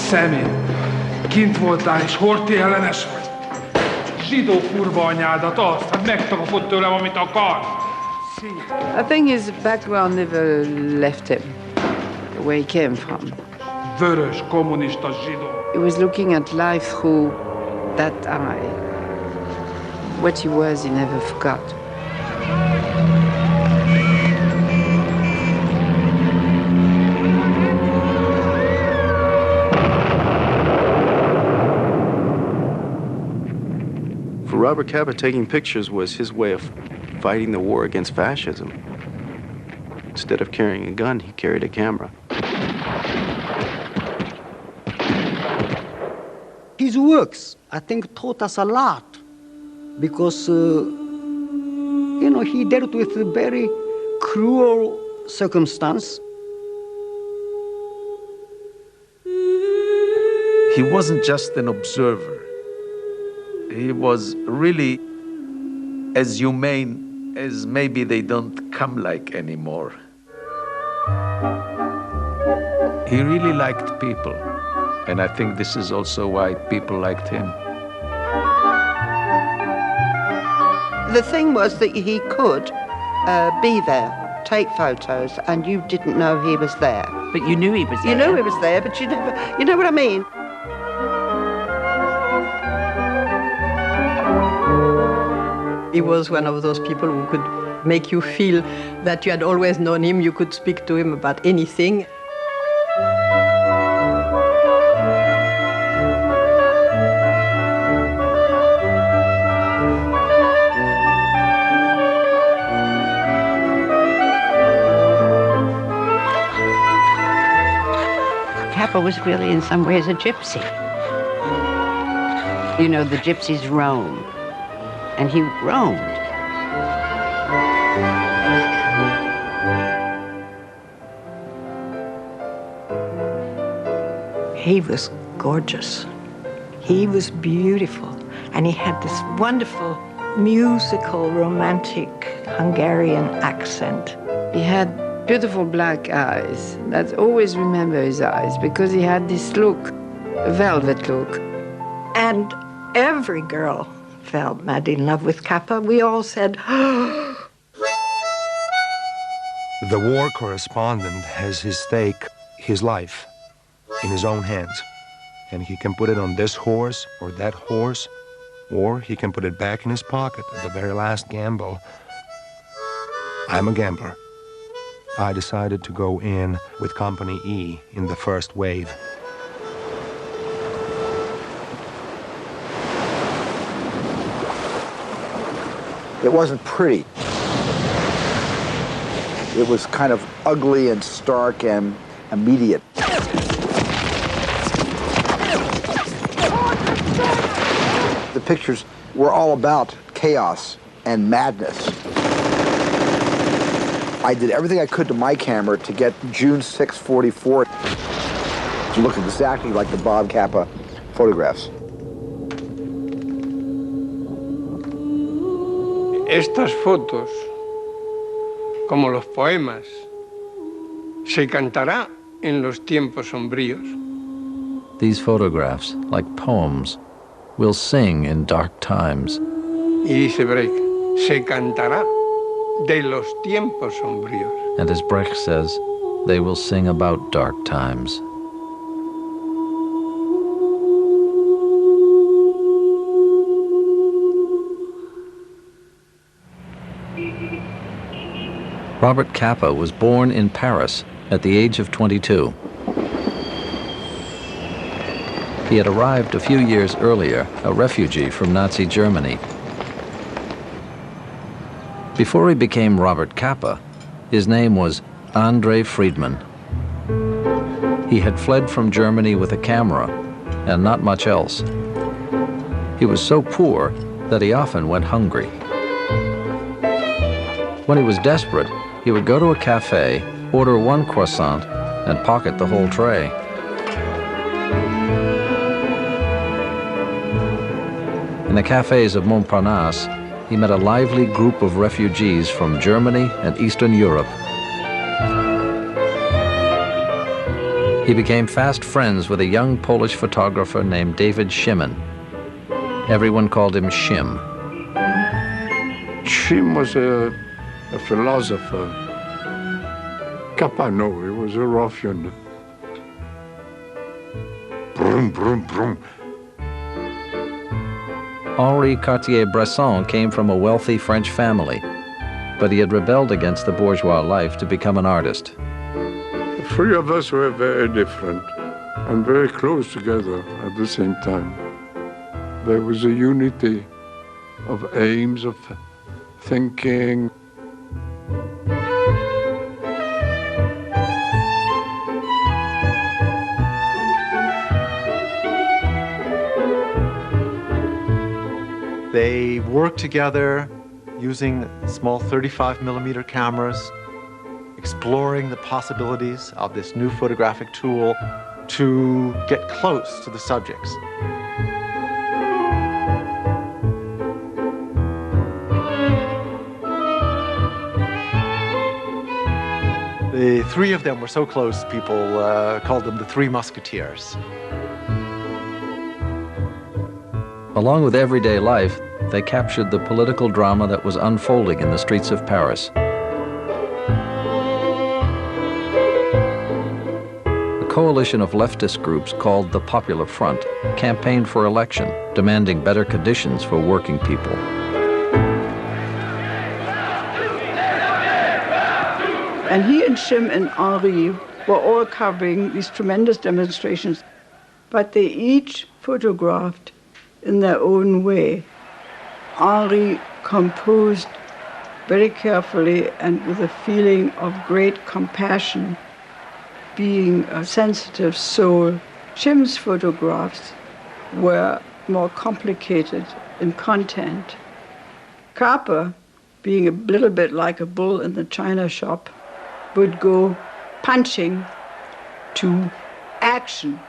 Szemét. Kint voltál és Horthy ellenes vagy. Zsidó kurva anyádat azt, hát megkapod tőlem, amit akar. I think his background never left him, where he came from. Vörös, kommunista zsidó. He was looking at life through that eye. What he was, he never forgot. For Robert Capa, taking pictures was his way of fighting the war against fascism. Instead of carrying a gun, he carried a camera. His works, I think, taught us a lot because, he dealt with a very cruel circumstance. He wasn't just an observer. He was really as humane as maybe they don't come like anymore. He really liked people, and I think this is also why people liked him. The thing was that he could be there, take photos, and you didn't know he was there. But you knew he was there. You knew he was there, but you know what I mean? He was one of those people who could make you feel that you had always known him. You could speak to him about anything. Capa was really, in some ways, a gypsy. You know, the gypsies roam. And he roamed. He was gorgeous. He was beautiful. And he had this wonderful, musical, romantic Hungarian accent. He had beautiful black eyes. That's always remember his eyes because he had this look, a velvet look. And every girl fell mad in love with Capa. We all said, The war correspondent has his stake, his life, in his own hands. And he can put it on this horse or that horse, or he can put it back in his pocket at the very last gamble. I'm a gambler. I decided to go in with Company E in the first wave. It wasn't pretty. It was kind of ugly and stark and immediate. The pictures were all about chaos and madness. I did everything I could to my camera to get June 6, 44 to look exactly like the Bob Capa photographs. Estas fotos, como los poemas, se cantará en los tiempos sombríos. These photographs, like poems, will sing in dark times. Y dice Brecht, se cantará de los tiempos sombríos. And as Brecht says, they will sing about dark times. Robert Capa was born in Paris at the age of 22. He had arrived a few years earlier, a refugee from Nazi Germany. Before he became Robert Capa, his name was Andre Friedman. He had fled from Germany with a camera and not much else. He was so poor that he often went hungry. When he was desperate, he would go to a cafe, order one croissant, and pocket the whole tray. In the cafes of Montparnasse, he met a lively group of refugees from Germany and Eastern Europe. He became fast friends with a young Polish photographer named David Szyman. Everyone called him Shim. Shim was a philosopher. Capa, no, he was a ruffian. Brum, brum, brum. Henri Cartier-Bresson came from a wealthy French family, but he had rebelled against the bourgeois life to become an artist. The three of us were very different and very close together at the same time. There was a unity of aims, of thinking. They worked together using small 35mm cameras, exploring the possibilities of this new photographic tool to get close to the subjects. The three of them were so close, people called them the Three Musketeers. Along with everyday life, they captured the political drama that was unfolding in the streets of Paris. A coalition of leftist groups called the Popular Front campaigned for election, demanding better conditions for working people. And he and Shim and Henri were all covering these tremendous demonstrations, but they each photographed in their own way. Henri composed very carefully and with a feeling of great compassion, being a sensitive soul. Shim's photographs were more complicated in content. Capa, being a little bit like a bull in the china shop, would go punching to action.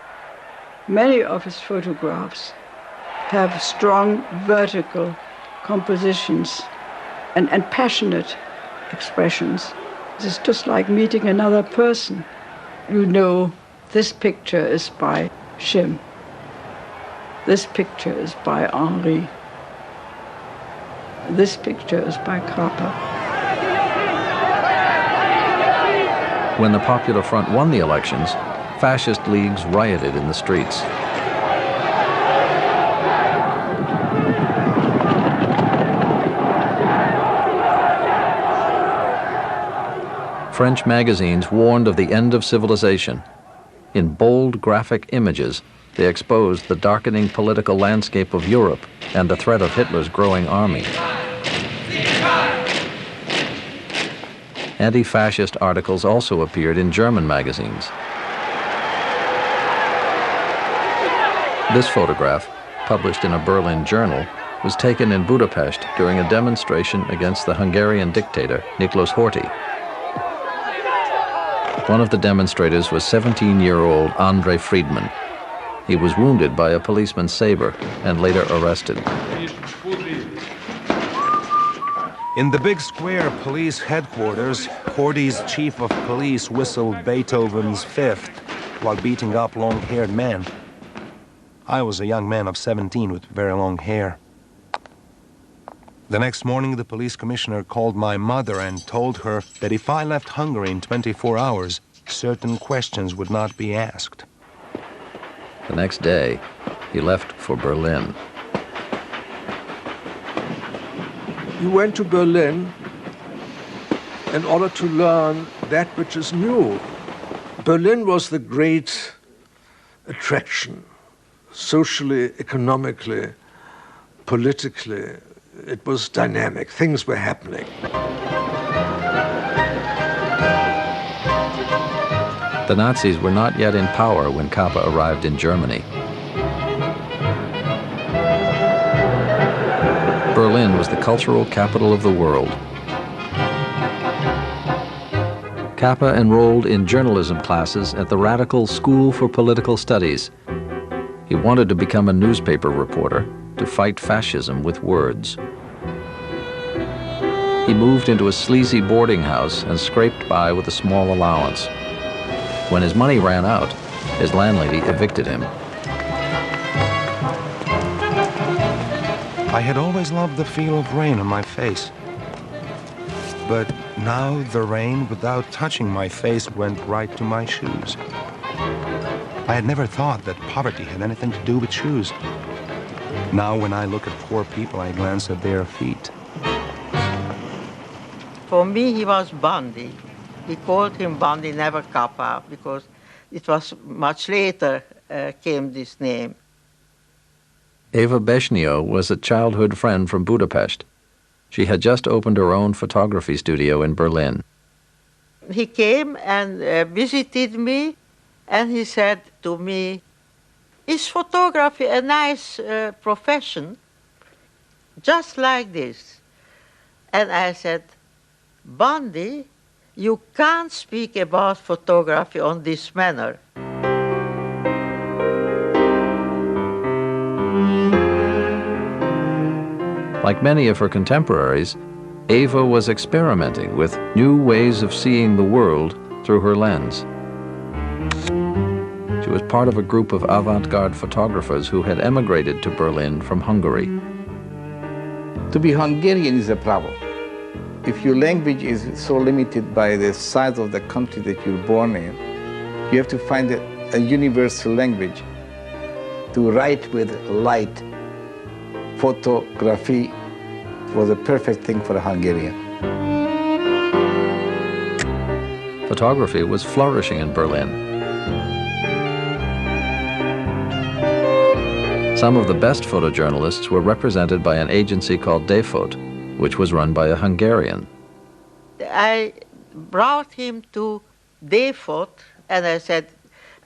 Many of his photographs have strong vertical compositions and passionate expressions. It's just like meeting another person. You know, this picture is by Shim. This picture is by Henri. This picture is by Capa. When the Popular Front won the elections, fascist leagues rioted in the streets. French magazines warned of the end of civilization. In bold graphic images, they exposed the darkening political landscape of Europe and the threat of Hitler's growing army. Anti-fascist articles also appeared in German magazines. This photograph, published in a Berlin journal, was taken in Budapest during a demonstration against the Hungarian dictator Niklas Horthy. One of the demonstrators was 17-year-old Andre Friedman. He was wounded by a policeman's saber and later arrested. In the big square police headquarters, Horthy's chief of police whistled Beethoven's Fifth while beating up long-haired men. I was a young man of 17 with very long hair. The next morning, the police commissioner called my mother and told her that if I left Hungary in 24 hours, certain questions would not be asked. The next day, he left for Berlin. You went to Berlin in order to learn that which is new. Berlin was the great attraction, socially, economically, politically. It was dynamic. Things were happening. The Nazis were not yet in power when Capa arrived in Germany. Berlin was the cultural capital of the world. Capa enrolled in journalism classes at the radical School for Political Studies. He wanted to become a newspaper reporter to fight fascism with words. He moved into a sleazy boarding house and scraped by with a small allowance. When his money ran out, His landlady evicted him. I had always loved the feel of rain on my face. But now the rain, without touching my face, went right to my shoes. I had never thought that poverty had anything to do with shoes. Now when I look at poor people, I glance at their feet. For me, he was Bondi. We called him Bondi, never Capa, because it was much later came this name. Eva Beshnio was a childhood friend from Budapest. She had just opened her own photography studio in Berlin. He came and visited me, and he said to me, "Is photography a nice profession?" Just like this. And I said, "Bondi, you can't speak about photography on this manner." Like many of her contemporaries, Eva was experimenting with new ways of seeing the world through her lens. She was part of a group of avant-garde photographers who had emigrated to Berlin from Hungary. To be Hungarian is a problem. If your language is so limited by the size of the country that you're born in, you have to find a universal language to write with light. Photography was a perfect thing for a Hungarian. Photography was flourishing in Berlin. Some of the best photojournalists were represented by an agency called Defot, which was run by a Hungarian. I brought him to Defot, and I said,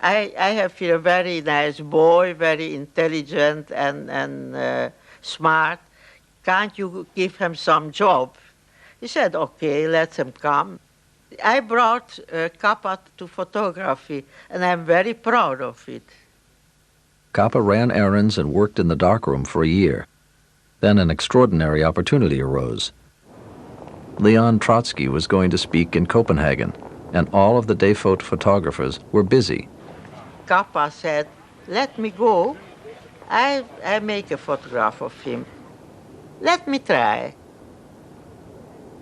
I have here a very nice boy, very intelligent and smart. Can't you give him some job? He said, okay, let him come. I brought Capa to photography, and I'm very proud of it. Capa ran errands and worked in the darkroom for a year. Then an extraordinary opportunity arose. Leon Trotsky was going to speak in Copenhagen, and all of the Defot photographers were busy. Capa said, let me go. I make a photograph of him. Let me try.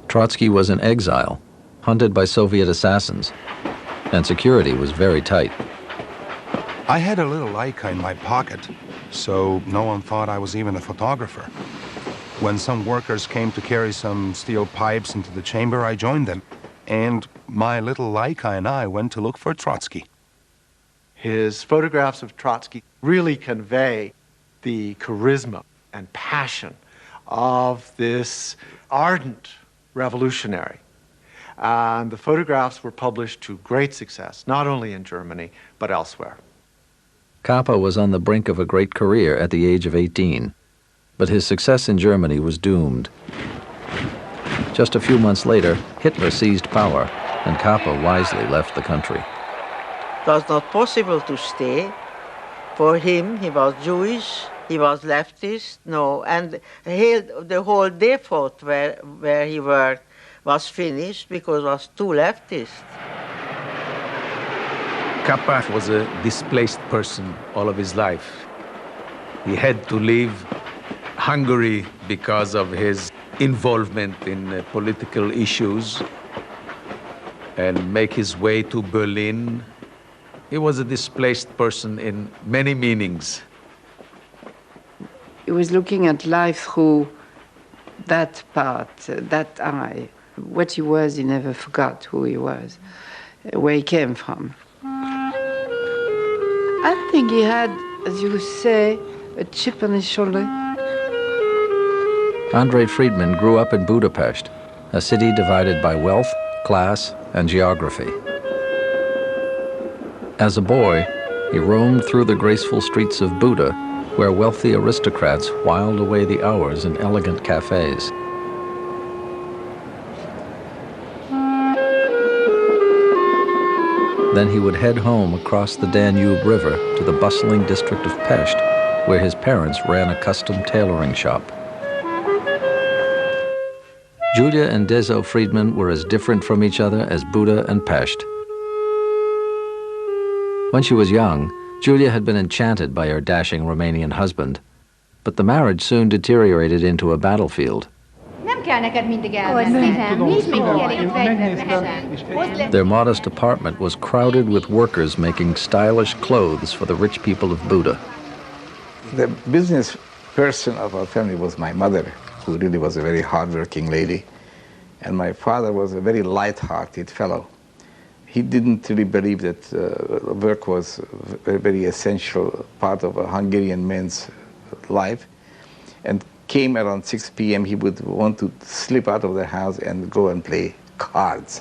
Trotsky was in exile, hunted by Soviet assassins, and security was very tight. I had a little Leica in my pocket, so no one thought I was even a photographer. When some workers came to carry some steel pipes into the chamber, I joined them, and my little Leica and I went to look for Trotsky. His photographs of Trotsky really convey the charisma and passion of this ardent revolutionary. And the photographs were published to great success, not only in Germany, but elsewhere. Capa was on the brink of a great career at the age of 18, but his success in Germany was doomed. Just a few months later, Hitler seized power, and Capa wisely left the country. It was not possible to stay. For him, he was Jewish, he was leftist, no, and the whole Defot where he worked was finished because it was too leftist. Capa was a displaced person all of his life. He had to leave Hungary because of his involvement in political issues and make his way to Berlin. He was a displaced person in many meanings. He was looking at life through that part, that eye. What he was, he never forgot who he was, where he came from. I think he had, as you say, a chip on his shoulder. André Friedman grew up in Budapest, a city divided by wealth, class, and geography. As a boy, he roamed through the graceful streets of Buda, where wealthy aristocrats whiled away the hours in elegant cafes. Then he would head home across the Danube River to the bustling district of Pest, where his parents ran a custom tailoring shop. Julia and Dezo Friedman were as different from each other as Buda and Pest. When she was young, Julia had been enchanted by her dashing Romanian husband, but the marriage soon deteriorated into a battlefield. Their modest apartment was crowded with workers making stylish clothes for the rich people of Buda. The business person of our family was my mother, who really was a very hardworking lady, and my father was a very light-hearted fellow. He didn't really believe that work was a very essential part of a Hungarian man's life, and came around 6 p.m. he would want to slip out of the house and go and play cards.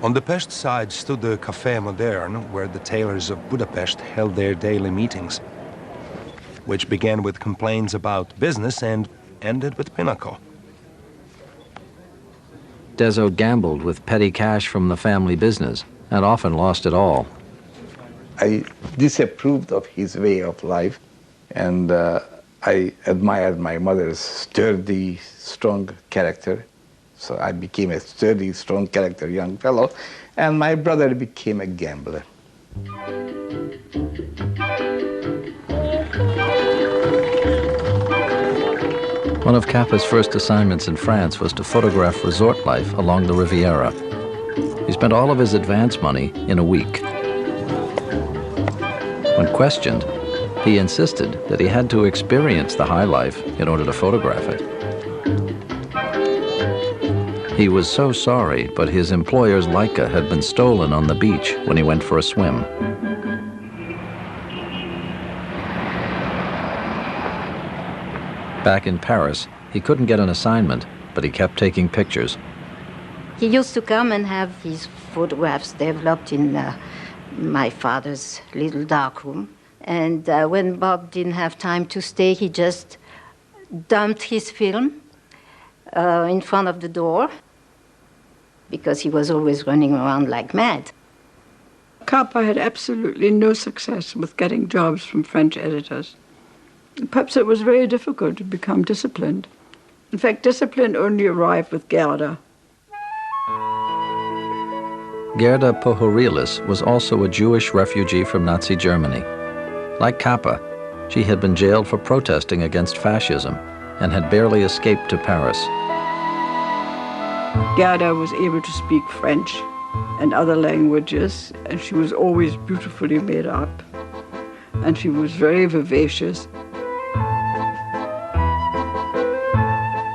On the Pest side stood the Café Moderne, where the tailors of Budapest held their daily meetings, which began with complaints about business and ended with Pinnacle. Dezo gambled with petty cash from the family business and often lost it all. I disapproved of his way of life, and I admired my mother's sturdy, strong character. So I became a sturdy, strong character young fellow, and my brother became a gambler. One of Capa's first assignments in France was to photograph resort life along the Riviera. He spent all of his advance money in a week. When questioned, he insisted that he had to experience the high life in order to photograph it. He was so sorry, but his employer's Leica had been stolen on the beach when he went for a swim. Back in Paris, he couldn't get an assignment, but he kept taking pictures. He used to come and have his photographs developed in my father's little darkroom. And when Bob didn't have time to stay, he just dumped his film in front of the door because he was always running around like mad. Capa had absolutely no success with getting jobs from French editors. Perhaps it was very difficult to become disciplined. In fact, discipline only arrived with Gerda. Gerda Pohorilis was also a Jewish refugee from Nazi Germany. Like Capa, she had been jailed for protesting against fascism and had barely escaped to Paris. Gerda was able to speak French and other languages, and she was always beautifully made up. And she was very vivacious.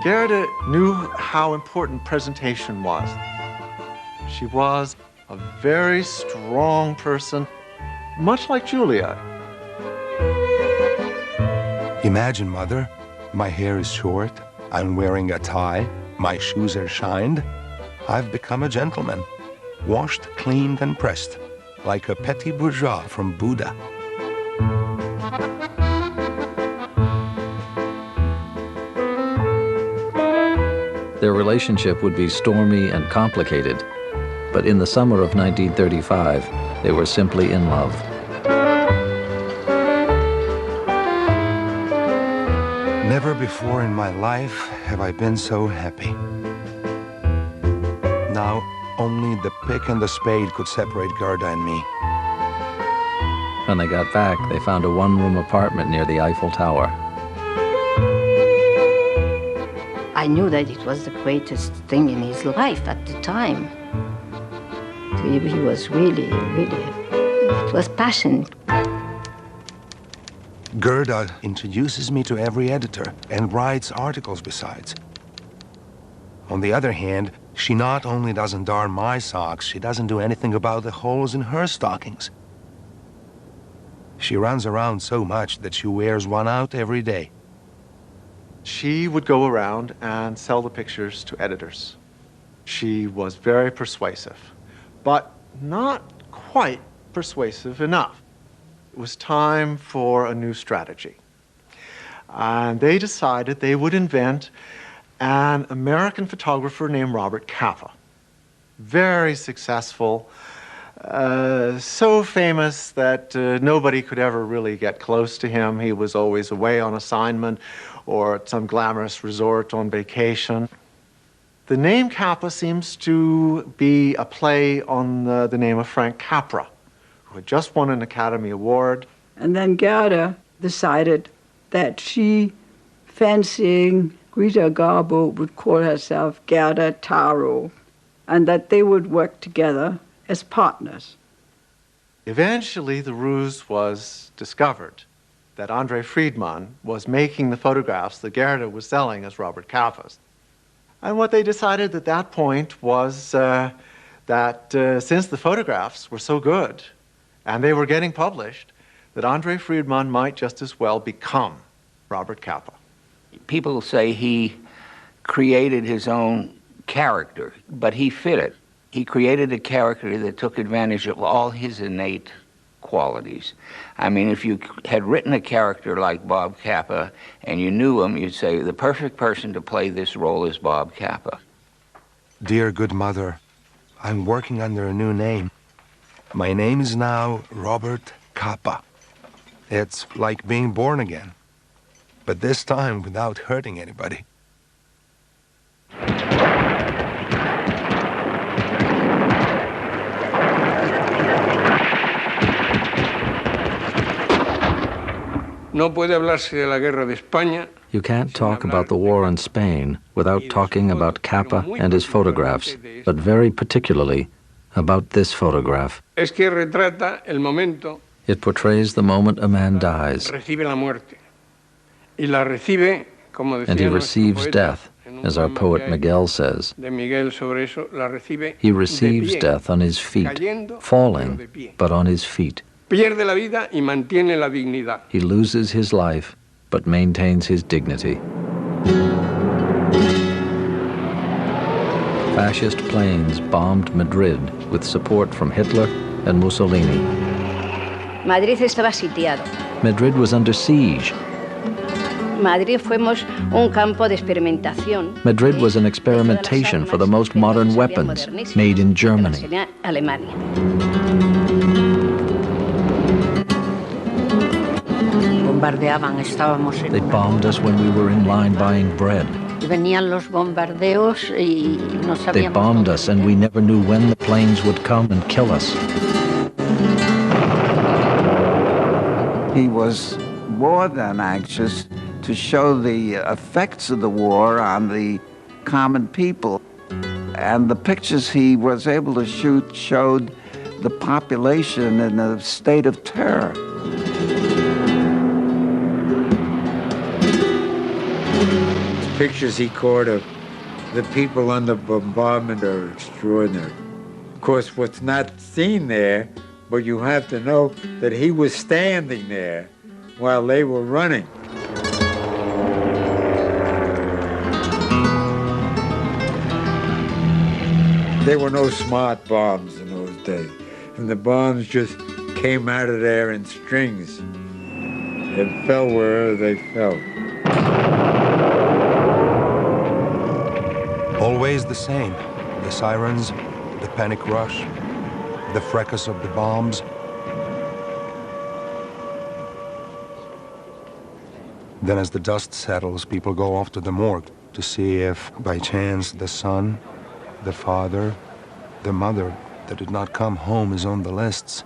Gerda knew how important presentation was. She was a very strong person, much like Julia. Imagine, Mother, my hair is short, I'm wearing a tie, my shoes are shined. I've become a gentleman, washed, cleaned, and pressed, like a petit bourgeois from Buda. Their relationship would be stormy and complicated, but in the summer of 1935, they were simply in love. Never before in my life have I been so happy. Now, only the pick and the spade could separate Gerda and me. When they got back, they found a one-room apartment near the Eiffel Tower. I knew that it was the greatest thing in his life at the time. He was really, it was passion. Gerda introduces me to every editor and writes articles besides. On the other hand, she not only doesn't darn my socks, she doesn't do anything about the holes in her stockings. She runs around so much that she wears one out every day. She would go around and sell the pictures to editors. She was very persuasive, but not quite persuasive enough. It was time for a new strategy. And they decided they would invent an American photographer named Robert Capa. Very successful, so famous that nobody could ever really get close to him. He was always away on assignment or at some glamorous resort on vacation. The name Capa seems to be a play on the name of Frank Capra, who had just won an Academy Award. And then Gerda decided that she, fancying Greta Garbo, would call herself Gerda Taro, and that they would work together as partners. Eventually, the ruse was discovered that Andre Friedman was making the photographs that Gerda was selling as Robert Capa's. And what they decided at that point was that since the photographs were so good and they were getting published, that Andre Friedman might just as well become Robert Capa. People say he created his own character, but he fit it. He created a character that took advantage of all his innate qualities. I mean, if you had written a character like Bob Capa and you knew him, you'd say, the perfect person to play this role is Bob Capa. Dear good mother, I'm working under a new name. My name is now Robert Capa. It's like being born again, but this time without hurting anybody. No puede hablarse de la guerra de España. You can't talk about the war in Spain without talking about Capa and his photographs, but very particularly about this photograph. Es que retrata el momento. It portrays the moment a man dies, Recibe la muerte. Y la recibe, como decía and he nuestro receives poeta, death, en un as our poema poet que hay Miguel says. de Miguel sobre eso, la recibe He de receives pie, death on his feet, cayendo, pero falling, de pie. but on his feet. Pierde la vida y mantiene la dignidad. He loses his life, but maintains his dignity. Fascist planes bombed Madrid with support from Hitler and Mussolini. Madrid estaba sitiado. Madrid was under siege. Madrid fuimos un campo de experimentación. Madrid was an experimentation for the most modern weapons made in Germany. Alemania. Bombardeaban, estábamos en... They bombed us when we were in line buying bread. Venían los bombardeos y no sabíamos... They bombed us and we never knew when the planes would come and kill us. He was more than anxious to show the effects of the war on the common people. And the pictures he was able to shoot showed the population in a state of terror. Pictures he caught of the people under bombardment are extraordinary. Of course, what's not seen there, but you have to know that he was standing there while they were running. There were no smart bombs in those days, and the bombs just came out of there in strings and fell wherever they fell. Always the same. The sirens, the panic rush, the fracas of the bombs. Then as the dust settles, people go off to the morgue to see if, by chance, the son, the father, the mother that did not come home is on the lists.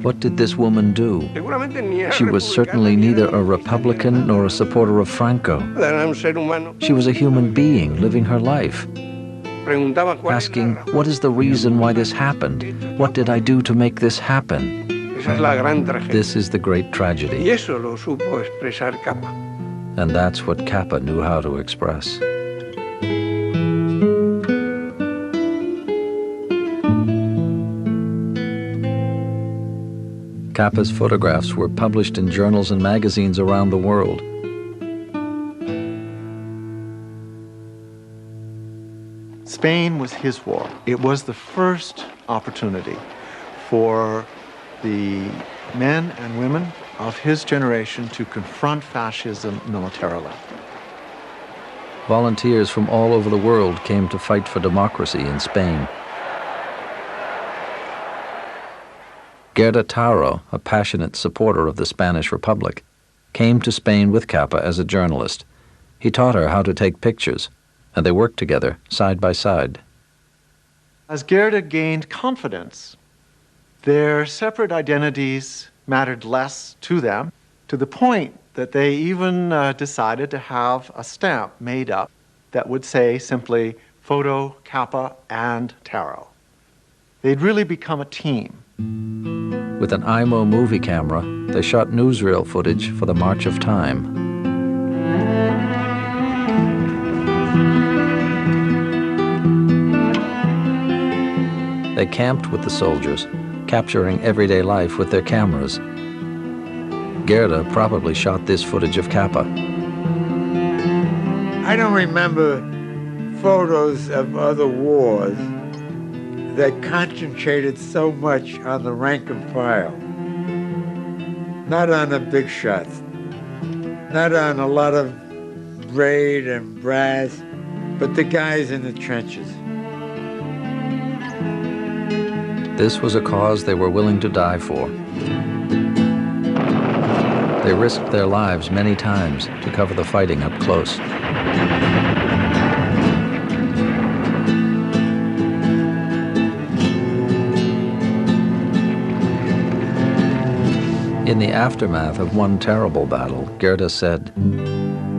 What did this woman do? She was certainly neither a Republican nor a supporter of Franco. She was a human being living her life, asking, what is the reason why this happened? What did I do to make this happen? This is the great tragedy. And that's what Capa knew how to express. Capa's photographs were published in journals and magazines around the world. Spain was his war. It was the first opportunity for the men and women of his generation to confront fascism militarily. Volunteers from all over the world came to fight for democracy in Spain. Gerda Taro, a passionate supporter of the Spanish Republic, came to Spain with Capa as a journalist. He taught her how to take pictures, and they worked together, side by side. As Gerda gained confidence, their separate identities mattered less to them, to the point that they even decided to have a stamp made up that would say simply Photo, Capa, and Tarot. They'd really become a team. With an IMO movie camera, they shot newsreel footage for the March of Time. They camped with the soldiers, capturing everyday life with their cameras. Gerda probably shot this footage of Capa. I don't remember photos of other wars that concentrated so much on the rank and file. Not on the big shots, not on a lot of braid and brass, but the guys in the trenches. This was a cause they were willing to die for. They risked their lives many times to cover the fighting up close. In the aftermath of one terrible battle, Gerda said,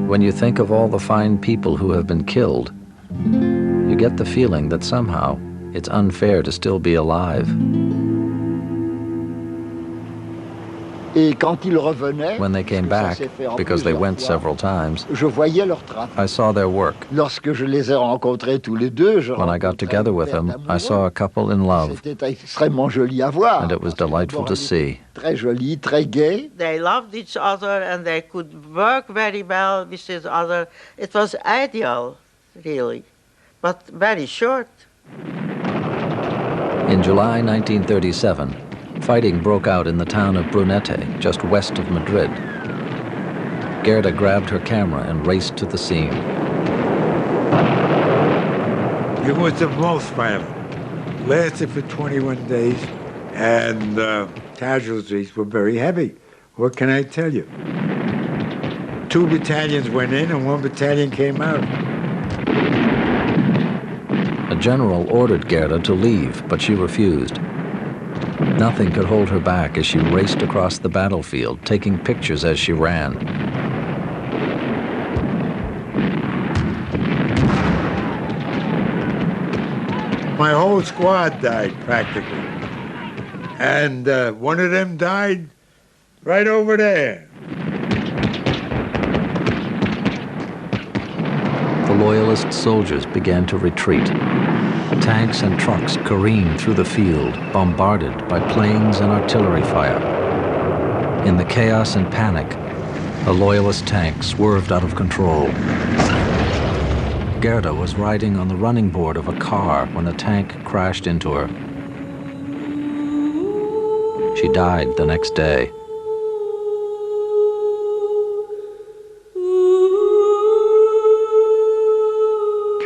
"When you think of all the fine people who have been killed, you get the feeling that somehow it's unfair to still be alive." When they came back, because they went several times, I saw their work. When I got together with them, I saw a couple in love, and it was delightful to see. They loved each other and they could work very well with each other. It was ideal, really, but very short. In July 1937, fighting broke out in the town of Brunete, just west of Madrid. Gerda grabbed her camera and raced to the scene. It was the most violent. Lasted for 21 days, and casualties were very heavy. What can I tell you? 2 battalions went in and 1 battalion came out. A general ordered Gerda to leave, but she refused. Nothing could hold her back as she raced across the battlefield, taking pictures as she ran. My whole squad died, practically. And one of them died right over there. The Loyalist soldiers began to retreat. Tanks and trucks careened through the field, bombarded by planes and artillery fire. In the chaos and panic, a Loyalist tank swerved out of control. Gerda was riding on the running board of a car when the tank crashed into her. She died the next day.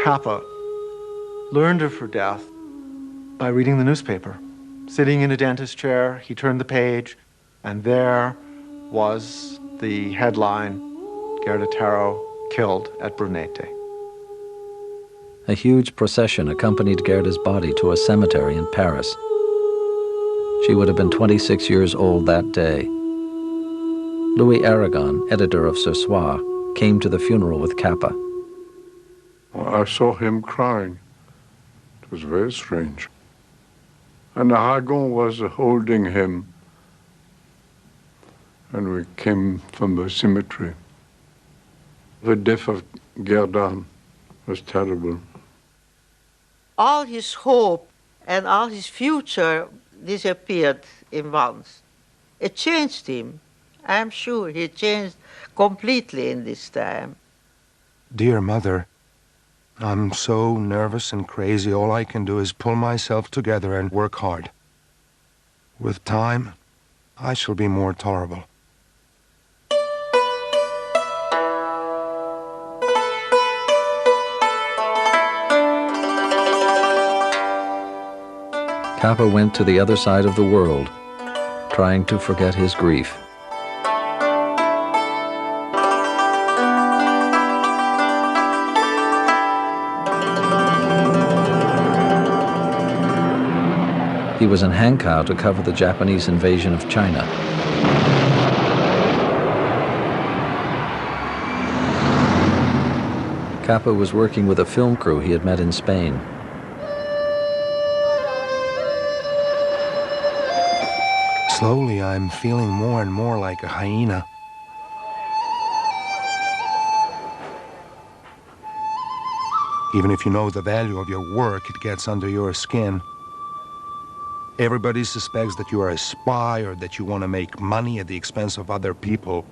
Capa learned of her death by reading the newspaper. Sitting in a dentist chair, he turned the page, and there was the headline, Gerda Taro killed at Brunete. A huge procession accompanied Gerda's body to a cemetery in Paris. She would have been 26 years old that day. Louis Aragon, editor of Ce Soir, came to the funeral with Capa. I saw him crying. It was very strange. And Aragon was holding him. And we came from the cemetery. The death of Gerda was terrible. All his hope and all his future disappeared in once. It changed him. I'm sure he changed completely in this time. Dear Mother, I'm so nervous and crazy. All I can do is pull myself together and work hard. With time, I shall be more tolerable. Capa went to the other side of the world, trying to forget his grief. He was in Hankow to cover the Japanese invasion of China. Capa was working with a film crew he had met in Spain. Slowly, I'm feeling more and more like a hyena. Even if you know the value of your work, it gets under your skin. Everybody suspects that you are a spy or that you want to make money at the expense of other people.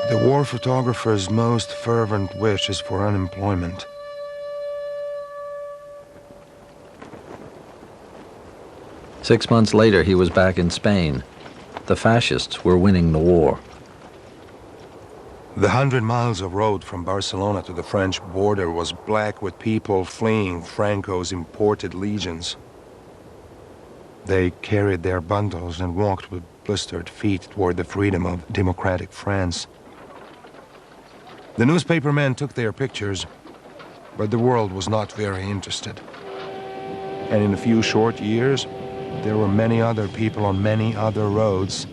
The war photographer's most fervent wish is for unemployment. 6 months later, he was back in Spain. The fascists were winning the war. The 100 miles of road from Barcelona to the French border was black with people fleeing Franco's imported legions. They carried their bundles and walked with blistered feet toward the freedom of democratic France. The newspapermen took their pictures, but the world was not very interested. And in a few short years, there were many other people on many other roads,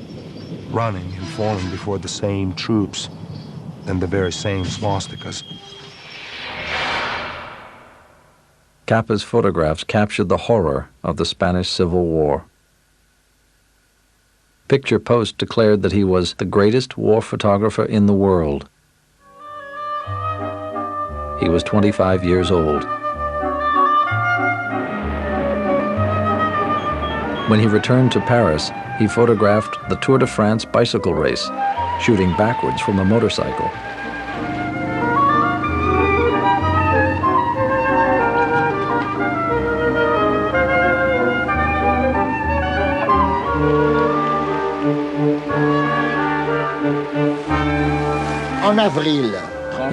running and falling before the same troops and the very same swastikas. Capa's photographs captured the horror of the Spanish Civil War. Picture Post declared that he was the greatest war photographer in the world. He was 25 years old. When he returned to Paris, he photographed the Tour de France bicycle race, shooting backwards from a motorcycle.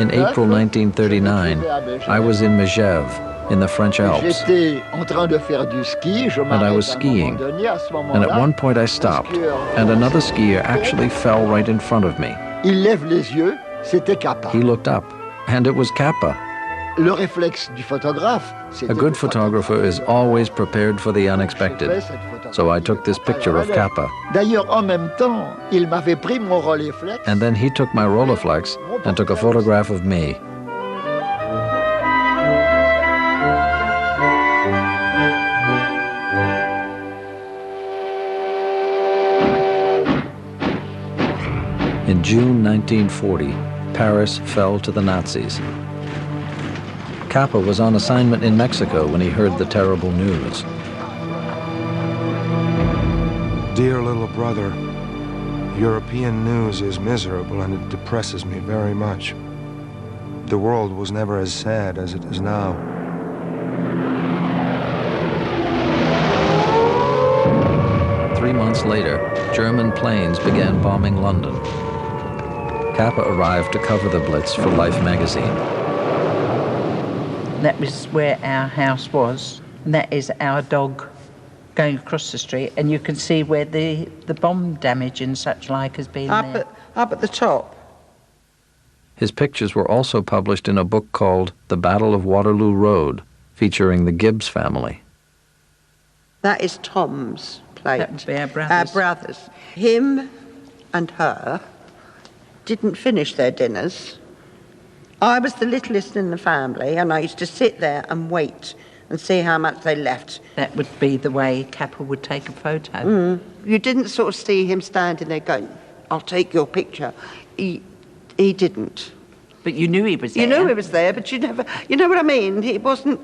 In April 1939, I was in Megève, in the French Alps, and I was skiing, and at one point I stopped, and another skier actually fell right in front of me. He looked up, and it was Capa. A good photographer is always prepared for the unexpected, so I took this picture of Capa. And then he took my Rolleiflex and took a photograph of me. In June 1940, Paris fell to the Nazis. Capa was on assignment in Mexico when he heard the terrible news. Dear little brother, European news is miserable and it depresses me very much. The world was never as sad as it is now. Three months later, German planes began bombing London. Capa arrived to cover the Blitz for Life magazine. That was where our house was, and that is our dog going across the street, and you can see where the bomb damage and such like has been there. Up at the top. His pictures were also published in a book called The Battle of Waterloo Road, featuring the Gibbs family. That is Tom's plate. That would be our brothers. Our brothers. Him and her didn't finish their dinners. I was the littlest in the family, and I used to sit there and wait and see how much they left. That would be the way Capa would take a photo. You didn't sort of see him standing there going, I'll take your picture. He didn't. But you knew he was there. You knew he was there, but you never, you know what I mean? It wasn't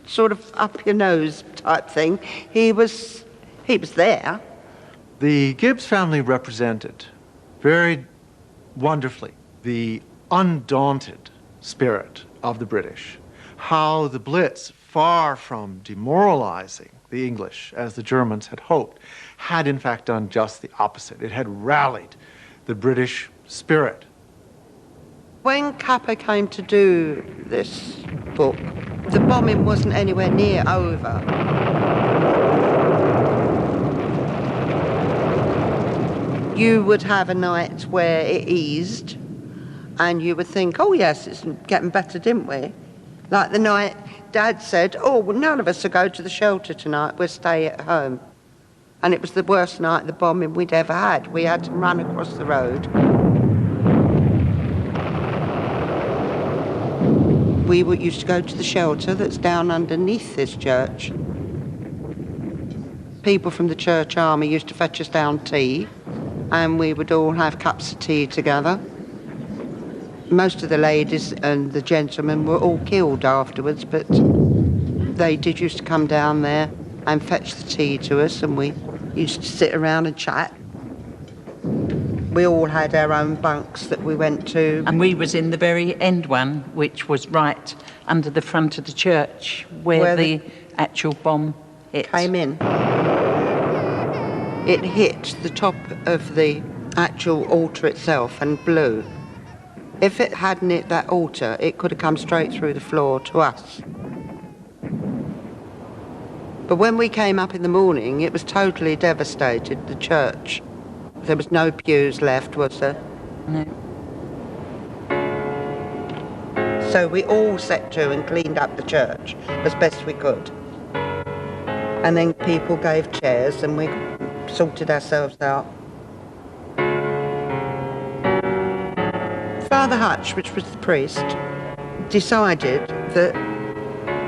sort of up your nose type thing. He was there. The Gibbs family represented very wonderfully the undaunted spirit of the British. How the Blitz, far from demoralizing the English, as the Germans had hoped, had in fact done just the opposite. It had rallied the British spirit. When Capa came to do this book, the bombing wasn't anywhere near over. You would have a night where it eased, and you would think, oh yes, it's getting better, didn't we? Like the night Dad said, oh, well, none of us will go to the shelter tonight, we'll stay at home. And it was the worst night of the bombing we'd ever had. We had to run across the road. We used to go to the shelter that's down underneath this church. People from the church army used to fetch us down tea, and we would all have cups of tea together. Most of the ladies and the gentlemen were all killed afterwards, but they did used to come down there and fetch the tea to us, and we used to sit around and chat. We all had our own bunks that we went to. And we was in the very end one, which was right under the front of the church, where the actual bomb hit. Came in. It hit the top of the actual altar itself and blew. If it hadn't hit that altar, it could have come straight through the floor to us. But when we came up in the morning, it was totally devastated, the church. There was no pews left, was there? No. So we all set to and cleaned up the church as best we could. And then people gave chairs and we sorted ourselves out. Father Hutch, which was the priest, decided that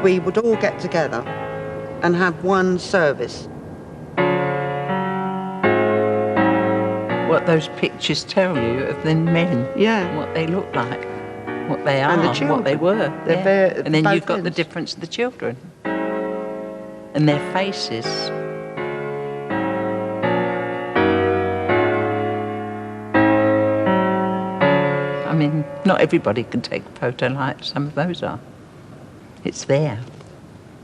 we would all get together and have one service. What those pictures tell you of the men, what they look like, what they are, And the children. what they were. They're very- and then both you've got the ends. difference of the children and their faces. I mean, not everybody can take a photo like some of those are. It's there.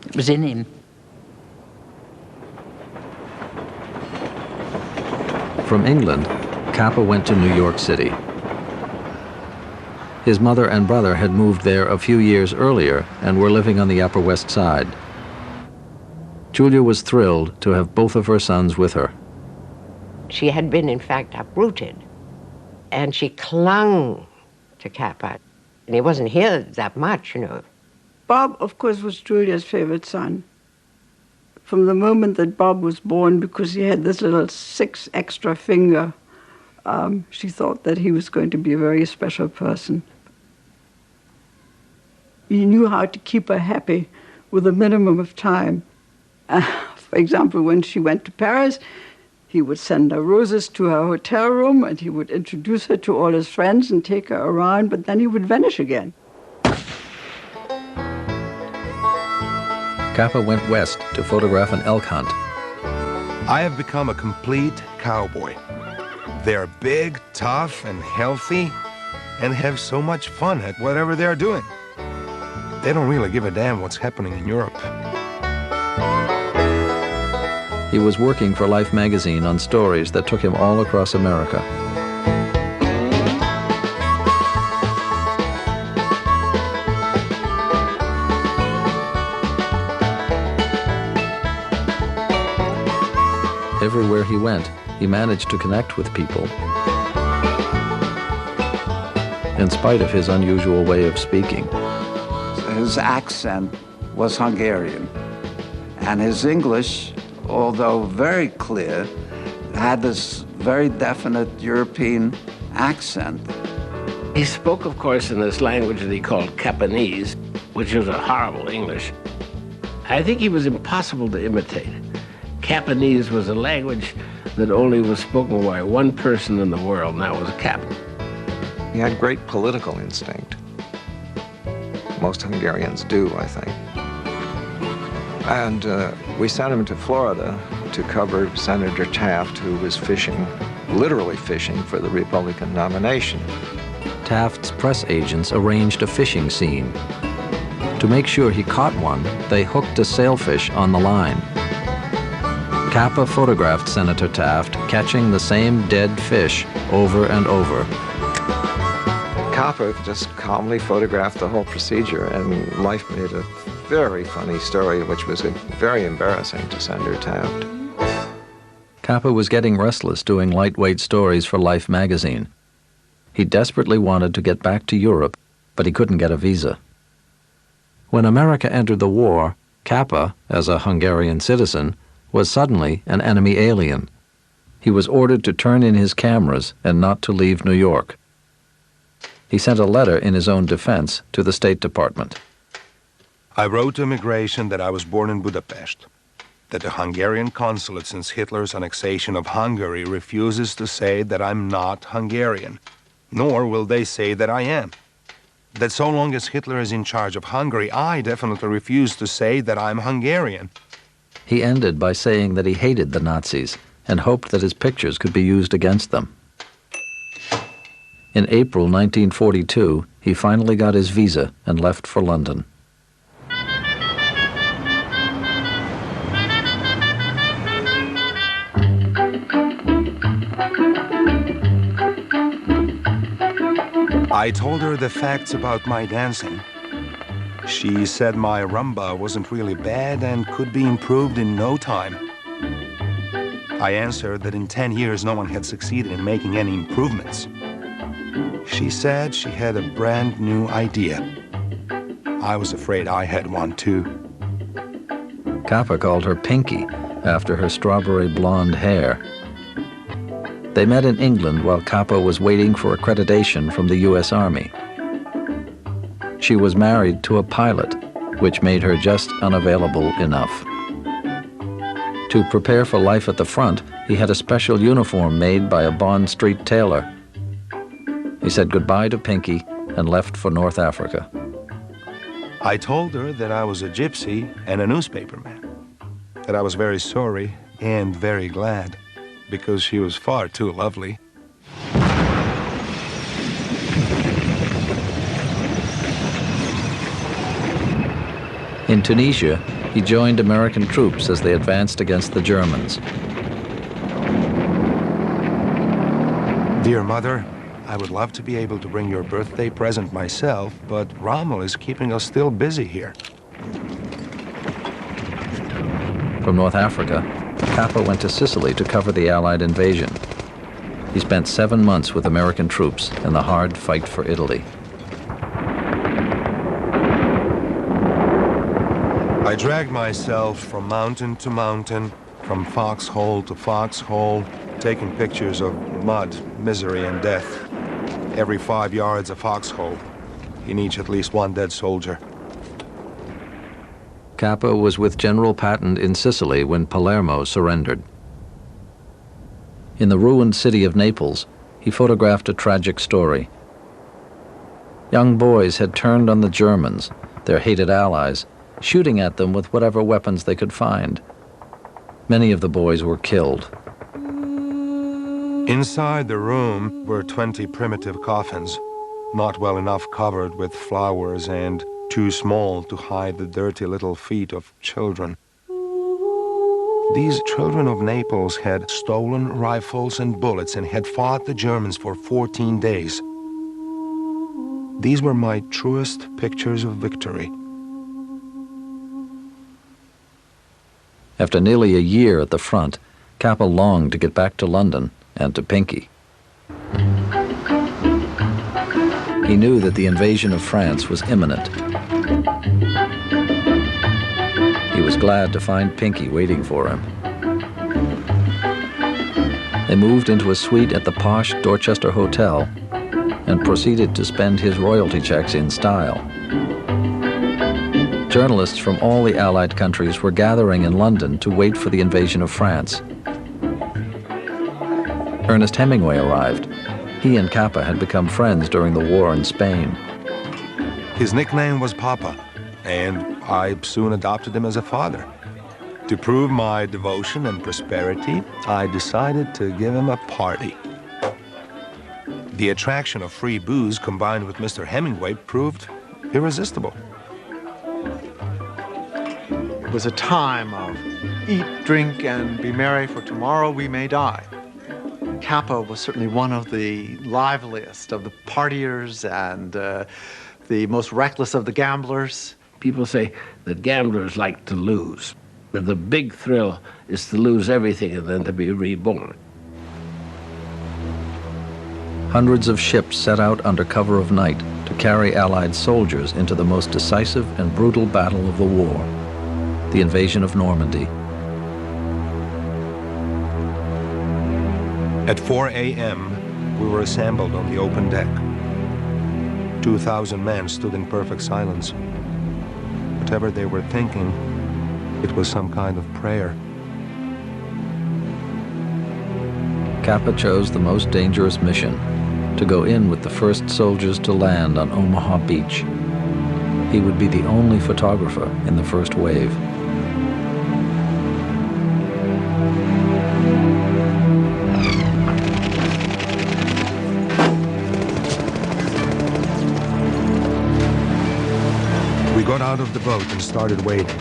It was in him. From England, Capa went to New York City. His mother and brother had moved there a few years earlier and were living on the Upper West Side. Julia was thrilled to have both of her sons with her. She had been, in fact, uprooted, and she clung to Capa. And he wasn't here that much, you know. Bob, of course, was Julia's favorite son. From the moment that Bob was born, because he had this little 6 extra finger, she thought that he was going to be a very special person. He knew how to keep her happy with a minimum of time. For example, when she went to Paris, he would send her roses to her hotel room, and he would introduce her to all his friends and take her around, but then he would vanish again. Capa went west to photograph an elk hunt. I have become a complete cowboy. They're big, tough, and healthy, and have so much fun at whatever they're doing. They don't really give a damn what's happening in Europe. He was working for Life magazine on stories that took him all across America. Everywhere he went, he managed to connect with people. In spite of his unusual way of speaking. His accent was Hungarian, and his English, although very clear, had this very definite European accent. He spoke, of course, in this language that he called Capanese, which was a horrible English. I think he was impossible to imitate. Capanese was a language that only was spoken by one person in the world, and that was a Capa. He had great political instinct. Most Hungarians do, I think. And we sent him to Florida to cover Senator Taft, who was fishing, literally fishing, for the Republican nomination. Taft's press agents arranged a fishing scene. To make sure he caught one, they hooked a sailfish on the line. Capa photographed Senator Taft catching the same dead fish over and over. Capa just calmly photographed the whole procedure, and Life made a very funny story, which was very embarrassing to Senator Taft. Capa was getting restless doing lightweight stories for Life magazine. He desperately wanted to get back to Europe, but he couldn't get a visa. When America entered the war, Capa, as a Hungarian citizen, was suddenly an enemy alien. He was ordered to turn in his cameras and not to leave New York. He sent a letter in his own defense to the State Department. I wrote to immigration that I was born in Budapest, that the Hungarian consulate since Hitler's annexation of Hungary refuses to say that I'm not Hungarian, nor will they say that I am. That so long as Hitler is in charge of Hungary, I definitely refuse to say that I'm Hungarian. He ended by saying that he hated the Nazis and hoped that his pictures could be used against them. In April 1942, he finally got his visa and left for London. I told her the facts about my dancing. She said my rumba wasn't really bad and could be improved in no time. I answered that in 10 years no one had succeeded in making any improvements. She said she had a brand new idea. I was afraid I had one too. Capa called her Pinky after her strawberry blonde hair. They met in England while Capa was waiting for accreditation from the U.S. Army. She was married to a pilot, which made her just unavailable enough. To prepare for life at the front, he had a special uniform made by a Bond Street tailor. He said goodbye to Pinky and left for North Africa. I told her that I was a gypsy and a newspaperman, that I was very sorry and very glad, because she was far too lovely. In Tunisia, he joined American troops as they advanced against the Germans. Dear Mother, I would love to be able to bring your birthday present myself, but Rommel is keeping us still busy here. From North Africa, Capa went to Sicily to cover the Allied invasion. He spent 7 months with American troops in the hard fight for Italy. I dragged myself from mountain to mountain, from foxhole to foxhole, taking pictures of mud, misery, and death. Every 5 yards a foxhole, in each at least one dead soldier. Capa was with General Patton in Sicily when Palermo surrendered. In the ruined city of Naples, he photographed a tragic story. Young boys had turned on the Germans, their hated allies, shooting at them with whatever weapons they could find. Many of the boys were killed. Inside the room were 20 primitive coffins, not well enough covered with flowers and too small to hide the dirty little feet of children. These children of Naples had stolen rifles and bullets and had fought the Germans for 14 days. These were my truest pictures of victory. After nearly a year at the front, Capa longed to get back to London and to Pinky. He knew that the invasion of France was imminent. He was glad to find Pinky waiting for him. They moved into a suite at the posh Dorchester Hotel and proceeded to spend his royalty checks in style. Journalists from all the Allied countries were gathering in London to wait for the invasion of France. Ernest Hemingway arrived. He and Capa had become friends during the war in Spain. His nickname was Papa, and I soon adopted him as a father. To prove my devotion and prosperity, I decided to give him a party. The attraction of free booze combined with Mr. Hemingway proved irresistible. It was a time of eat, drink, and be merry, for tomorrow we may die. Capa was certainly one of the liveliest of the partiers and the most reckless of the gamblers. People say that gamblers like to lose. But the big thrill is to lose everything and then to be reborn. Hundreds of ships set out under cover of night to carry Allied soldiers into the most decisive and brutal battle of the war, the invasion of Normandy. At 4 a.m., we were assembled on the open deck. 2,000 men stood in perfect silence. Whatever they were thinking, it was some kind of prayer. Capa chose the most dangerous mission, to go in with the first soldiers to land on Omaha Beach. He would be the only photographer in the first wave. We got out of the boat and started wading.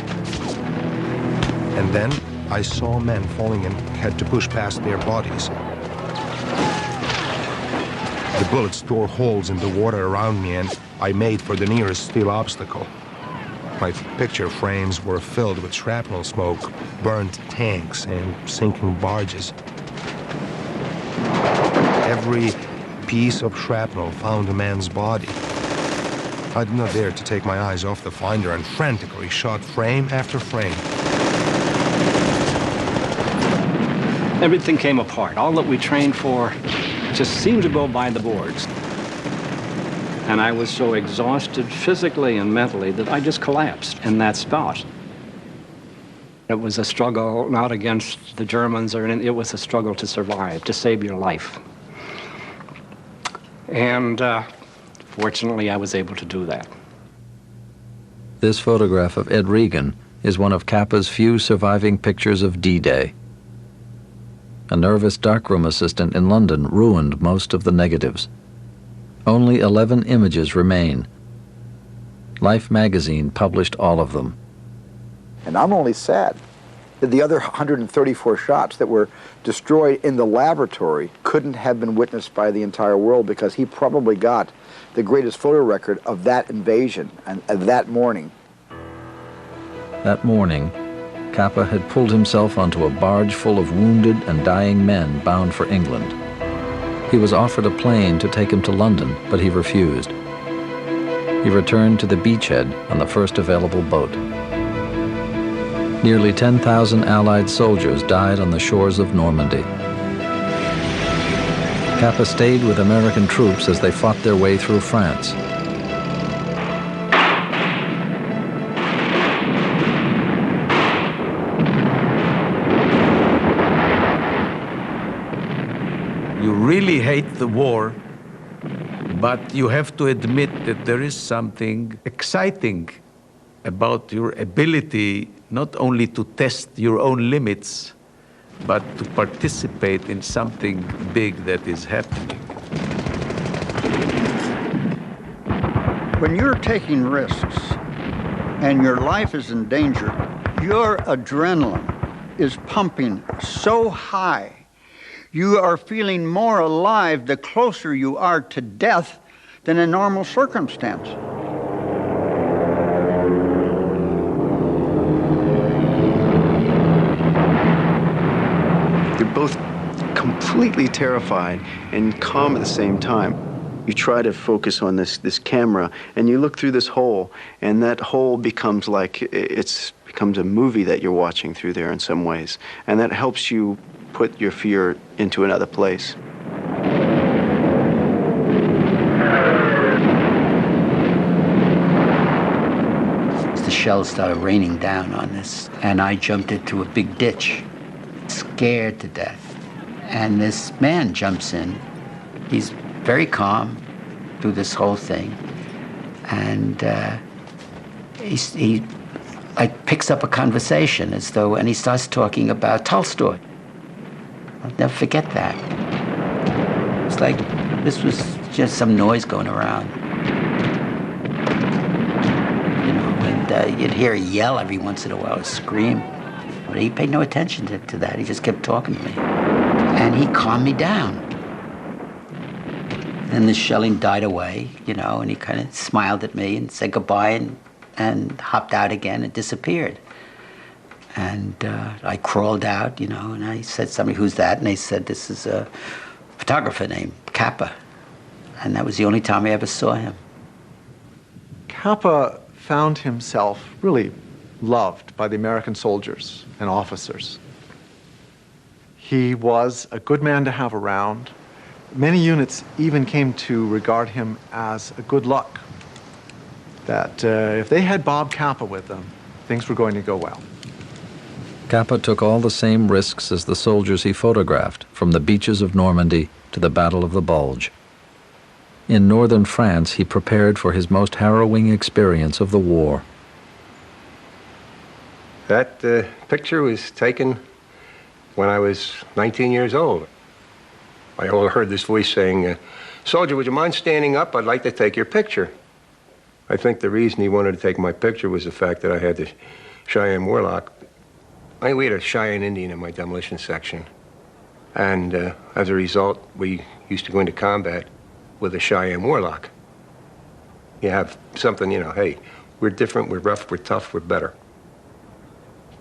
And then I saw men falling and had to push past their bodies. The bullets tore holes in the water around me, and I made for the nearest steel obstacle. My picture frames were filled with shrapnel smoke, burned tanks, and sinking barges. Every piece of shrapnel found a man's body. I did not dare to take my eyes off the finder and frantically shot frame after frame. Everything came apart. All that we trained for just seemed to go by the boards. And I was so exhausted physically and mentally that I just collapsed in that spot. It was a struggle not against the Germans, or anything. It was a struggle to survive, to save your life. And fortunately, I was able to do that. This photograph of Ed Regan is one of Capa's few surviving pictures of D-Day. A nervous darkroom assistant in London ruined most of the negatives. Only 11 images remain. Life magazine published all of them. And I'm only sad that the other 134 shots that were destroyed in the laboratory couldn't have been witnessed by the entire world, because he probably got the greatest photo record of that invasion and of that morning. That morning, Capa had pulled himself onto a barge full of wounded and dying men bound for England. He was offered a plane to take him to London, but he refused. He returned to the beachhead on the first available boat. Nearly 10,000 Allied soldiers died on the shores of Normandy. Capa stayed with American troops as they fought their way through France. You really hate the war, but you have to admit that there is something exciting about your ability not only to test your own limits, but to participate in something big that is happening. When you're taking risks and your life is in danger, your adrenaline is pumping so high. You are feeling more alive the closer you are to death than in normal circumstance. You're both completely terrified and calm at the same time. You try to focus on this camera, and you look through this hole, and that hole becomes like becomes a movie that you're watching through there in some ways, and that helps you put your fear into another place. The shells started raining down on us, and I jumped into a big ditch, scared to death. And this man jumps in. He's very calm through this whole thing, and he like picks up a conversation as though, and he starts talking about Tolstoy. I'll never forget that. It's like this was just some noise going around. You know, and you'd hear a yell every once in a while, a scream. But he paid no attention to that. He just kept talking to me. And he calmed me down. Then the shelling died away, you know, and he kind of smiled at me and said goodbye and hopped out again and disappeared. And I crawled out, you know, and I said, somebody, who's that? And they said, this is a photographer named Capa. And that was the only time I ever saw him. Capa found himself really loved by the American soldiers and officers. He was a good man to have around. Many units even came to regard him as a good luck, that if they had Bob Capa with them, things were going to go well. Capa took all the same risks as the soldiers he photographed, from the beaches of Normandy to the Battle of the Bulge. In northern France, he prepared for his most harrowing experience of the war. That picture was taken when I was 19 years old. I heard this voice saying, "Soldier, would you mind standing up? I'd like to take your picture." I think the reason he wanted to take my picture was the fact that I had the Cheyenne Warlock. We had a Cheyenne Indian in my demolition section. And as a result, we used to go into combat with a Cheyenne Warlock. You have something, you know, hey, we're different, we're rough, we're tough, we're better.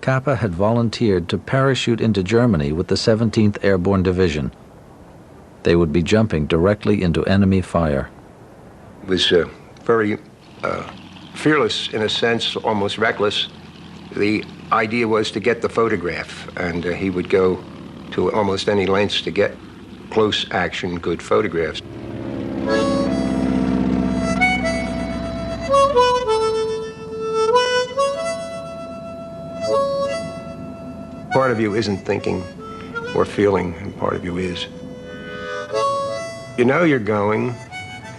Capa had volunteered to parachute into Germany with the 17th Airborne Division. They would be jumping directly into enemy fire. It was very fearless in a sense, almost reckless. The idea was to get the photograph, and he would go to almost any lengths to get close action, good photographs. Part of you isn't thinking or feeling, and part of you is. You know you're going.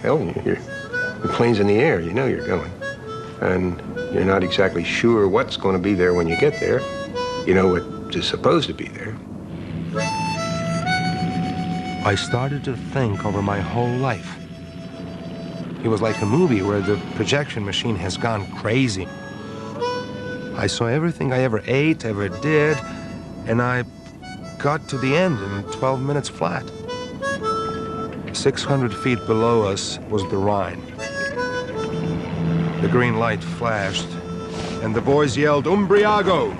Hell, the plane's in the air, you know you're going. And you're not exactly sure what's going to be there when you get there. You know what is supposed to be there. I started to think over my whole life. It was like a movie where the projection machine has gone crazy. I saw everything I ever ate, ever did, and I got to the end in 12 minutes flat. 600 feet below us was the Rhine. The green light flashed, and the boys yelled, "Umbriago!"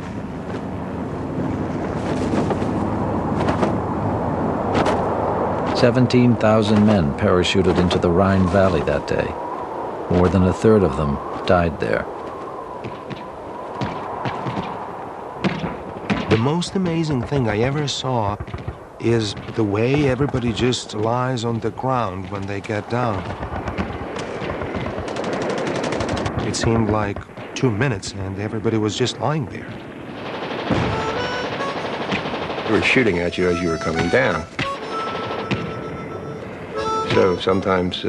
17,000 men parachuted into the Rhine Valley that day. More than a third of them died there. The most amazing thing I ever saw is the way everybody just lies on the ground when they get down. It seemed like 2 minutes and everybody was just lying there. They were shooting at you as you were coming down. So sometimes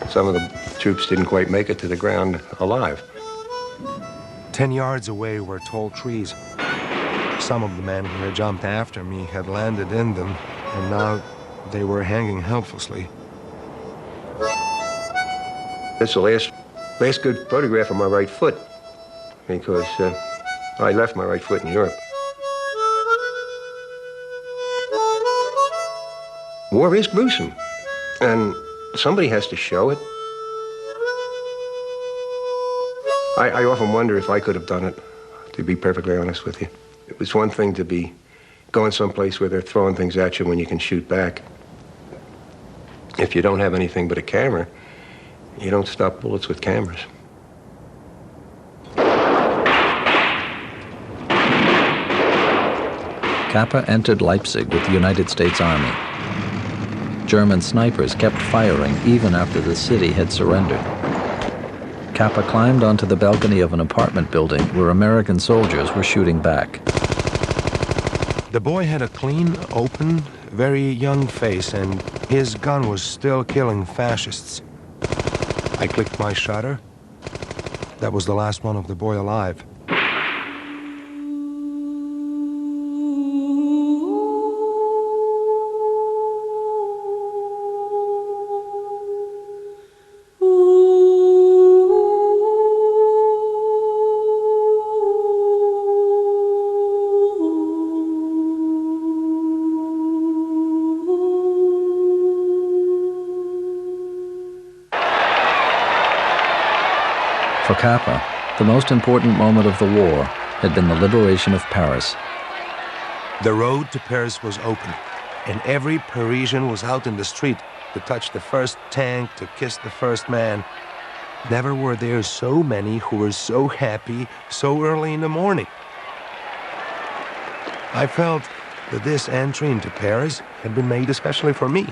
some of the troops didn't quite make it to the ground alive. 10 yards away were tall trees. Some of the men who had jumped after me had landed in them, and now they were hanging helplessly. That's the last good photograph of my right foot, because I left my right foot in Europe. War is gruesome, and somebody has to show it. I often wonder if I could have done it, to be perfectly honest with you. It was one thing to be going someplace where they're throwing things at you when you can shoot back. If you don't have anything but a camera, you don't stop bullets with cameras. Capa entered Leipzig with the United States Army. German snipers kept firing even after the city had surrendered. Capa climbed onto the balcony of an apartment building where American soldiers were shooting back. The boy had a clean, open, very young face, and his gun was still killing fascists. I clicked my shutter. That was the last one of the boy alive. For Capa, the most important moment of the war had been the liberation of Paris. The road to Paris was open, and every Parisian was out in the street to touch the first tank, to kiss the first man. Never were there so many who were so happy so early in the morning. I felt that this entry into Paris had been made especially for me.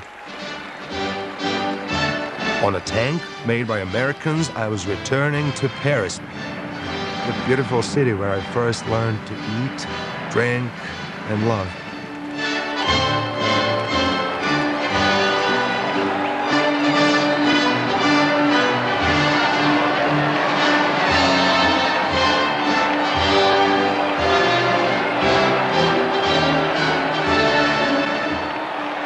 On a tank made by Americans, I was returning to Paris, the beautiful city where I first learned to eat, drink, and love.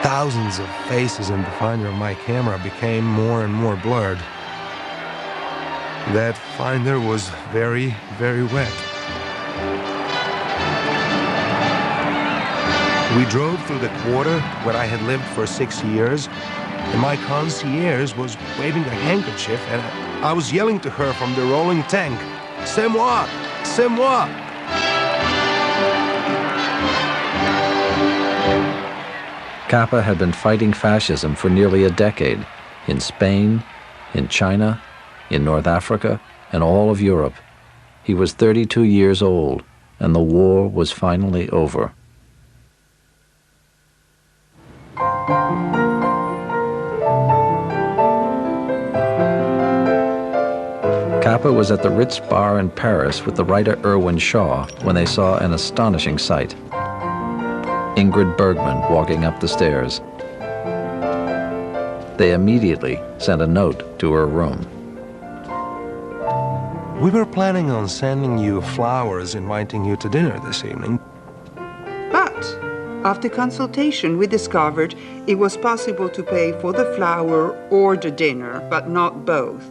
Thousands of faces in the finder of my camera became more and more blurred. That finder was very, very wet. We drove through the quarter where I had lived for 6 years, and my concierge was waving a handkerchief, and I was yelling to her from the rolling tank, "C'est moi! C'est moi!" Capa had been fighting fascism for nearly a decade in Spain, in China, in North Africa, and all of Europe. He was 32 years old, and the war was finally over. Capa was at the Ritz bar in Paris with the writer Irwin Shaw when they saw an astonishing sight. Ingrid Bergman walking up the stairs. They immediately sent a note to her room. We were planning on sending you flowers inviting you to dinner this evening. But after consultation, we discovered it was possible to pay for the flower or the dinner, but not both.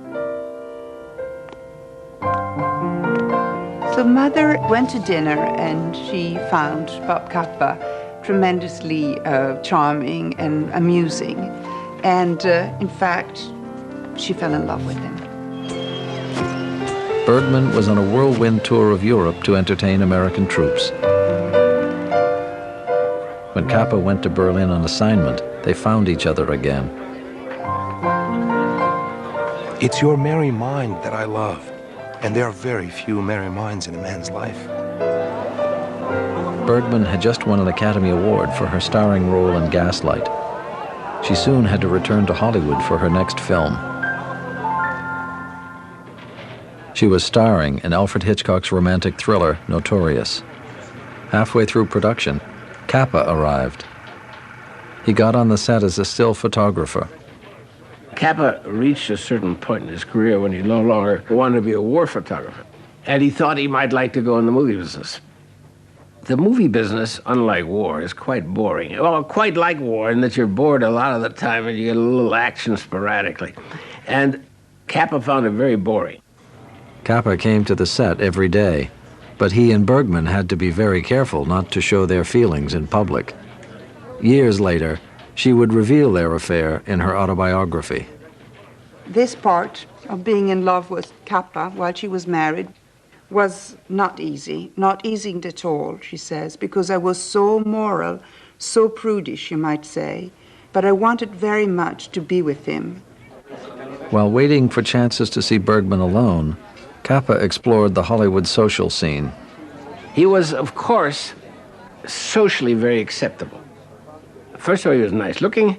So Mother went to dinner and she found Bob Capa tremendously charming and amusing. And in fact, she fell in love with him. Bergman was on a whirlwind tour of Europe to entertain American troops. When Capa went to Berlin on assignment, they found each other again. It's your merry mind that I love, and there are very few merry minds in a man's life. Bergman had just won an Academy Award for her starring role in Gaslight. She soon had to return to Hollywood for her next film. She was starring in Alfred Hitchcock's romantic thriller, Notorious. Halfway through production, Capa arrived. He got on the set as a still photographer. Capa reached a certain point in his career when he no longer wanted to be a war photographer, and he thought he might like to go in the movie business. The movie business, unlike war, is quite boring. Well, quite like war in that you're bored a lot of the time and you get a little action sporadically. And Capa found it very boring. Capa came to the set every day, but he and Bergman had to be very careful not to show their feelings in public. Years later, she would reveal their affair in her autobiography. This part of being in love with Capa while she was married was not easy at all, she says, because I was so moral, so prudish, you might say, but I wanted very much to be with him. While waiting for chances to see Bergman alone, Capa explored the Hollywood social scene. He was, of course, socially very acceptable. First of all, he was nice looking,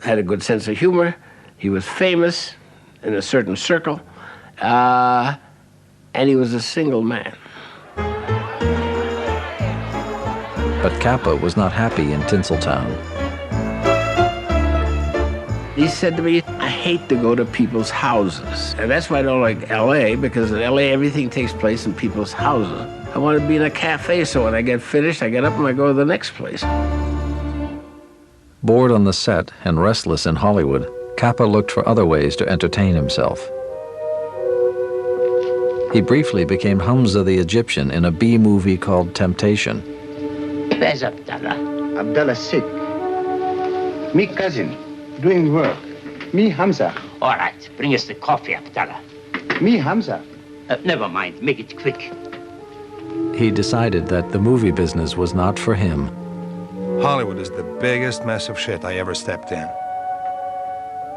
had a good sense of humor, he was famous in a certain circle, and he was a single man. But Capa was not happy in Tinseltown. He said to me, I hate to go to people's houses. And that's why I don't like L.A., because in L.A. everything takes place in people's houses. I want to be in a cafe, so when I get finished, I get up and I go to the next place. Bored on the set and restless in Hollywood, Capa looked for other ways to entertain himself. He briefly became Hamza the Egyptian in a B-movie called Temptation. Where's Abdallah? Abdallah sick. Me cousin, doing work. Me Hamza. All right, bring us the coffee, Abdallah. Me Hamza. Never mind, make it quick. He decided that the movie business was not for him. Hollywood is the biggest mess of shit I ever stepped in.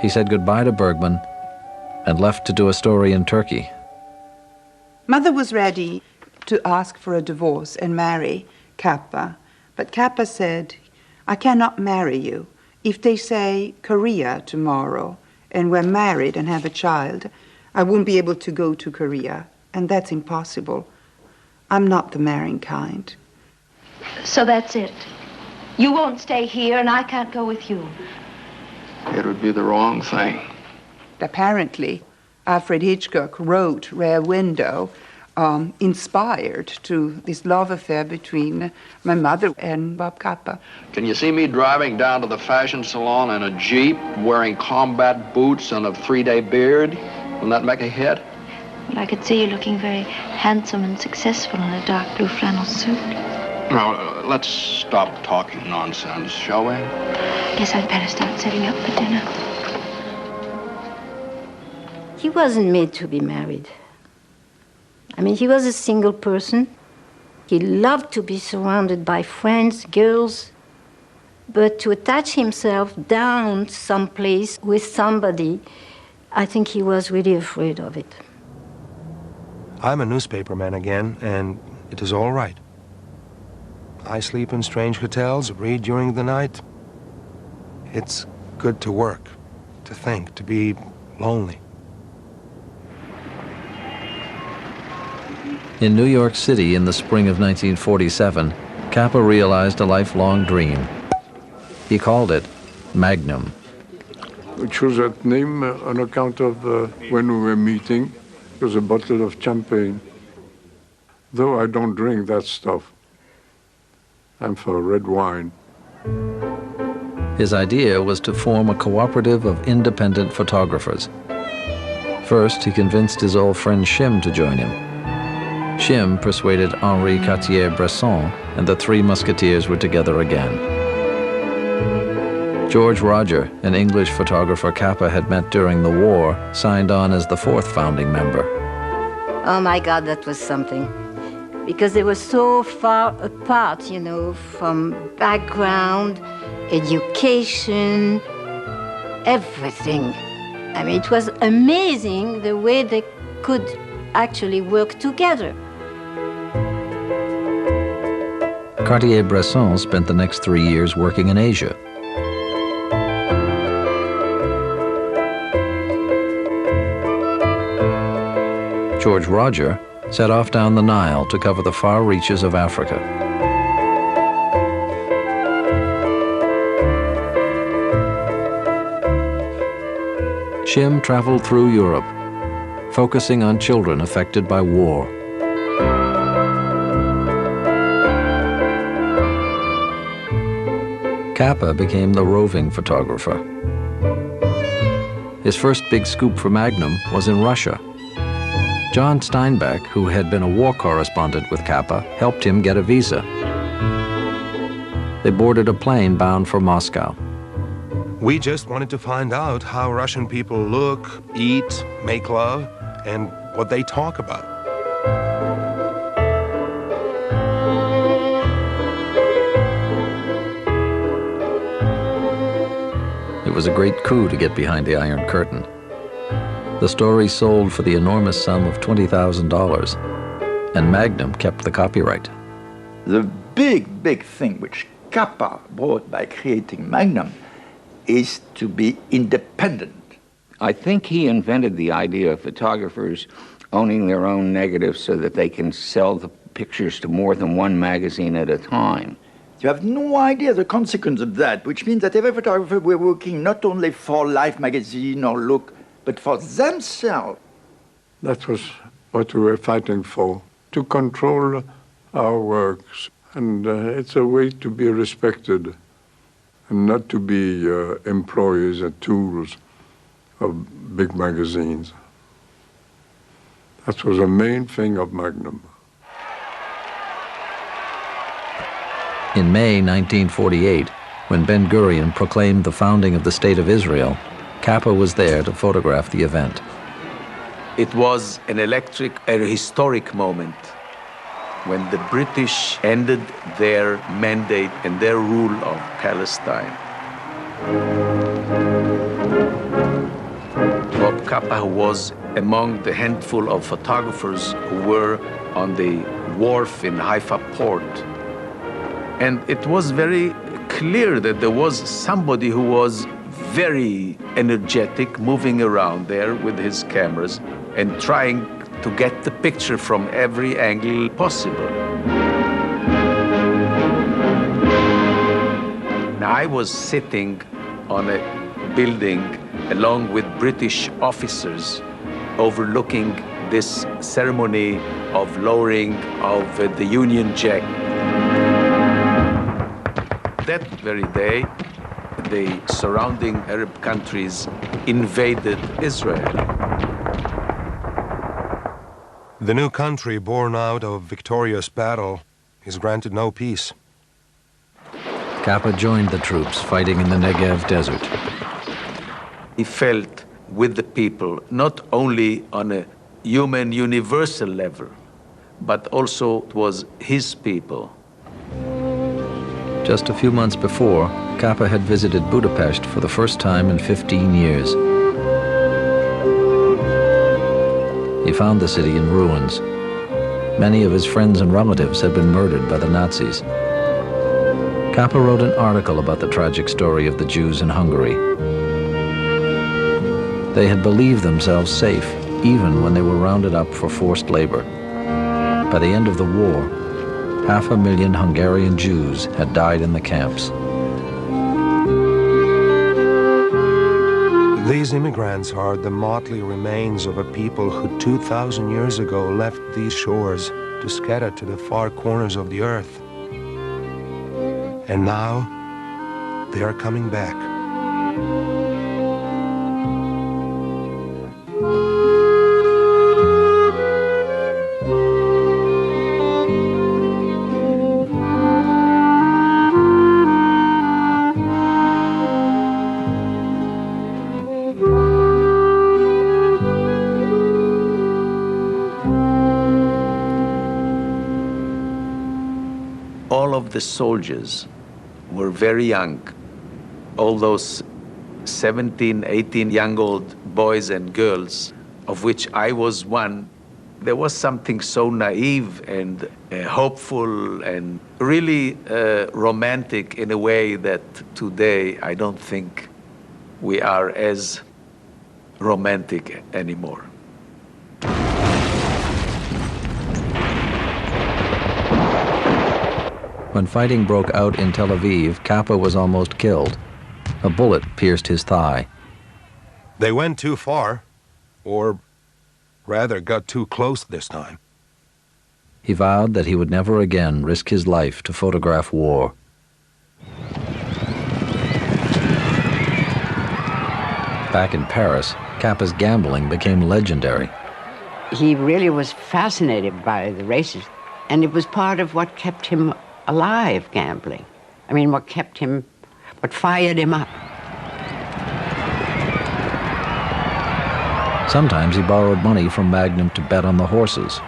He said goodbye to Bergman and left to do a story in Turkey. Mother was ready to ask for a divorce and marry Capa, but Capa said, I cannot marry you. If they say Korea tomorrow and we're married and have a child, I won't be able to go to Korea, and that's impossible. I'm not the marrying kind. So that's it. You won't stay here and I can't go with you. It would be the wrong thing. Apparently, Alfred Hitchcock wrote Rear Window inspired to this love affair between my mother and Bob Capa. Can you see me driving down to the fashion salon in a Jeep, wearing combat boots and a 3-day beard? Will that make a hit? Well, I could see you looking very handsome and successful in a dark blue flannel suit. Now, let's stop talking nonsense, shall we? Guess I'd better start setting up for dinner. He wasn't made to be married. I mean, he was a single person. He loved to be surrounded by friends, girls, but to attach himself down someplace with somebody, I think he was really afraid of it. I'm a newspaperman again, and it is all right. I sleep in strange hotels, read during the night. It's good to work, to think, to be lonely. In New York City in the spring of 1947, Capa realized a lifelong dream. He called it Magnum. We chose that name on account of when we were meeting. It was a bottle of champagne. Though I don't drink that stuff, I'm for red wine. His idea was to form a cooperative of independent photographers. First, he convinced his old friend Shim to join him. Shim persuaded Henri Cartier-Bresson, and the three musketeers were together again. George Roger, an English photographer Capa had met during the war, signed on as the fourth founding member. Oh my God, that was something. Because they were so far apart, you know, from background, education, everything. I mean, it was amazing the way they could actually work together. Cartier-Bresson spent the next 3 years working in Asia. George Roger set off down the Nile to cover the far reaches of Africa. Shim traveled through Europe, focusing on children affected by war. Capa became the roving photographer. His first big scoop for Magnum was in Russia. John Steinbeck, who had been a war correspondent with Capa, helped him get a visa. They boarded a plane bound for Moscow. We just wanted to find out how Russian people look, eat, make love, and what they talk about. It was a great coup to get behind the Iron Curtain. The story sold for the enormous sum of $20,000, and Magnum kept the copyright. The big thing which Capa brought by creating Magnum is to be independent. I think he invented the idea of photographers owning their own negatives so that they can sell the pictures to more than one magazine at a time. You have no idea the consequence of that, which means that every photographer were working not only for Life magazine or Look, but for themselves. That was what we were fighting for, to control our works. And it's a way to be respected and not to be employees and tools of big magazines. That was the main thing of Magnum. In May 1948, when Ben-Gurion proclaimed the founding of the State of Israel, Capa was there to photograph the event. It was an electric, a historic moment when the British ended their mandate and their rule of Palestine. Capa was among the handful of photographers who were on the wharf in Haifa port. And it was very clear that there was somebody who was very energetic, moving around there with his cameras and trying to get the picture from every angle possible. Now, I was sitting on a building along with British officers overlooking this ceremony of lowering of the Union Jack. That very day, the surrounding Arab countries invaded Israel. The new country born out of victorious battle is granted no peace. Capa joined the troops fighting in the Negev desert. He felt with the people, not only on a human universal level, but also it was his people. Just a few months before, Capa had visited Budapest for the first time in 15 years. He found the city in ruins. Many of his friends and relatives had been murdered by the Nazis. Capa wrote an article about the tragic story of the Jews in Hungary. They had believed themselves safe, even when they were rounded up for forced labor. By the end of the war, 500,000 Hungarian Jews had died in the camps. These immigrants are the motley remains of a people who 2,000 years ago left these shores to scatter to the far corners of the earth. And now, they are coming back. All of the soldiers were very young. All those 17, 18 young old boys and girls, of which I was one, there was something so naive and hopeful and really romantic in a way that today I don't think we are as romantic anymore. When fighting broke out in Tel Aviv, Capa was almost killed. A bullet pierced his thigh. They went too far, or rather got too close this time. He vowed that he would never again risk his life to photograph war. Back in Paris, Capa's gambling became legendary. He really was fascinated by the races, and it was part of what kept him alive, gambling. I mean, what fired him up. Sometimes he borrowed money from Magnum to bet on the horses.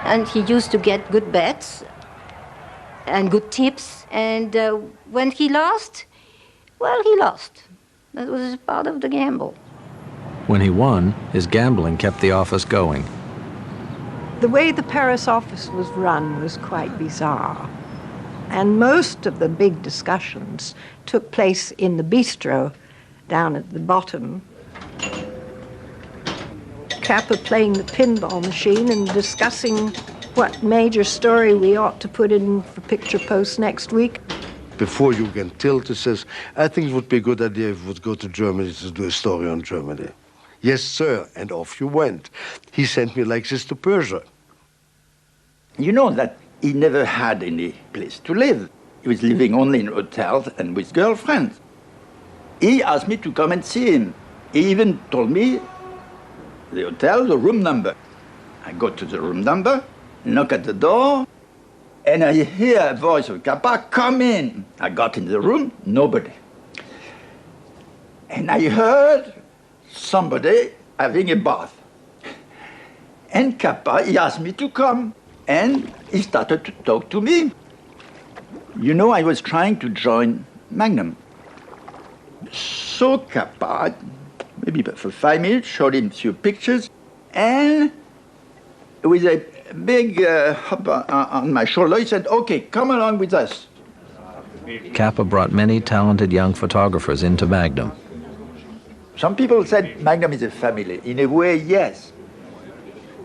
And he used to get good bets and good tips. And when he lost, well, he lost. That was part of the gamble. When he won, his gambling kept the office going. The way the Paris office was run was quite bizarre. And most of the big discussions took place in the bistro down at the bottom. Capa playing the pinball machine and discussing what major story we ought to put in for Picture Post next week. Before you can tilt, it says, I think it would be a good idea if you would go to Germany to do a story on Germany. Yes, sir, and off you went. He sent me like this to Persia. You know that he never had any place to live. He was living only in hotels and with girlfriends. He asked me to come and see him. He even told me the hotel, the room number. I go to the room number, knock at the door, and I hear a voice of Capa, come in. I got in the room, nobody. And I heard somebody having a bath. And Capa, he asked me to come, and he started to talk to me. You know, I was trying to join Magnum. So Capa maybe for 5 minutes, showed him a few pictures, and with a big hop on my shoulder, he said, okay, come along with us. Capa brought many talented young photographers into Magnum. Some people said Magnum is a family. In a way, yes.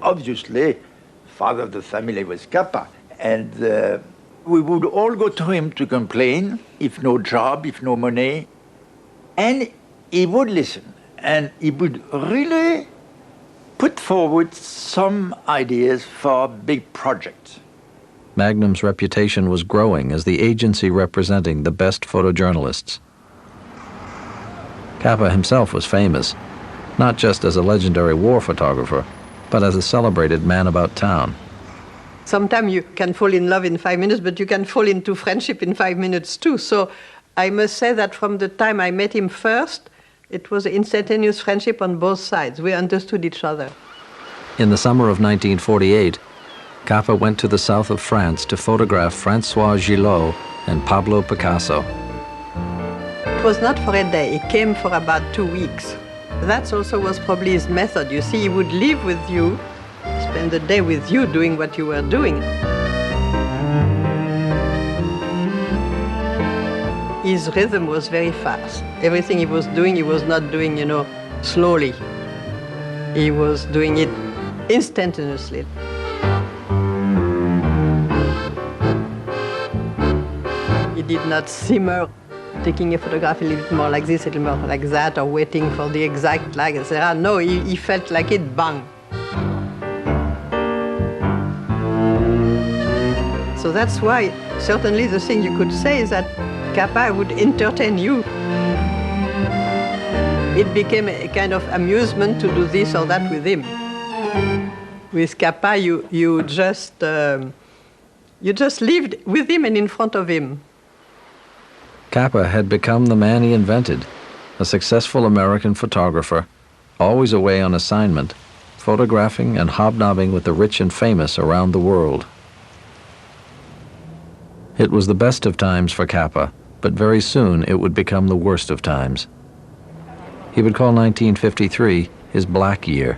Obviously, father of the family was Capa, and we would all go to him to complain, if no job, if no money, and he would listen, and he would really put forward some ideas for big projects. Magnum's reputation was growing as the agency representing the best photojournalists. Capa himself was famous, not just as a legendary war photographer, but as a celebrated man about town. Sometimes you can fall in love in 5 minutes, but you can fall into friendship in 5 minutes too. So I must say that from the time I met him first, it was an instantaneous friendship on both sides. We understood each other. In the summer of 1948, Capa went to the south of France to photograph Francois Gillot and Pablo Picasso. It was not for a day. He came for about 2 weeks. That also was probably his method. You see, he would live with you, spend the day with you doing what you were doing. His rhythm was very fast. Everything he was doing, he was not doing, slowly. He was doing it instantaneously. He did not simmer, taking a photograph a little bit more like this, a little more like that, or waiting for the exact light, etc. No, he felt like it, bang. So that's why, certainly the thing you could say is that Capa would entertain you. It became a kind of amusement to do this or that with him. With Capa, you just lived with him and in front of him. Capa had become the man he invented, a successful American photographer, always away on assignment, photographing and hobnobbing with the rich and famous around the world. It was the best of times for Capa, but very soon it would become the worst of times. He would call 1953 his black year.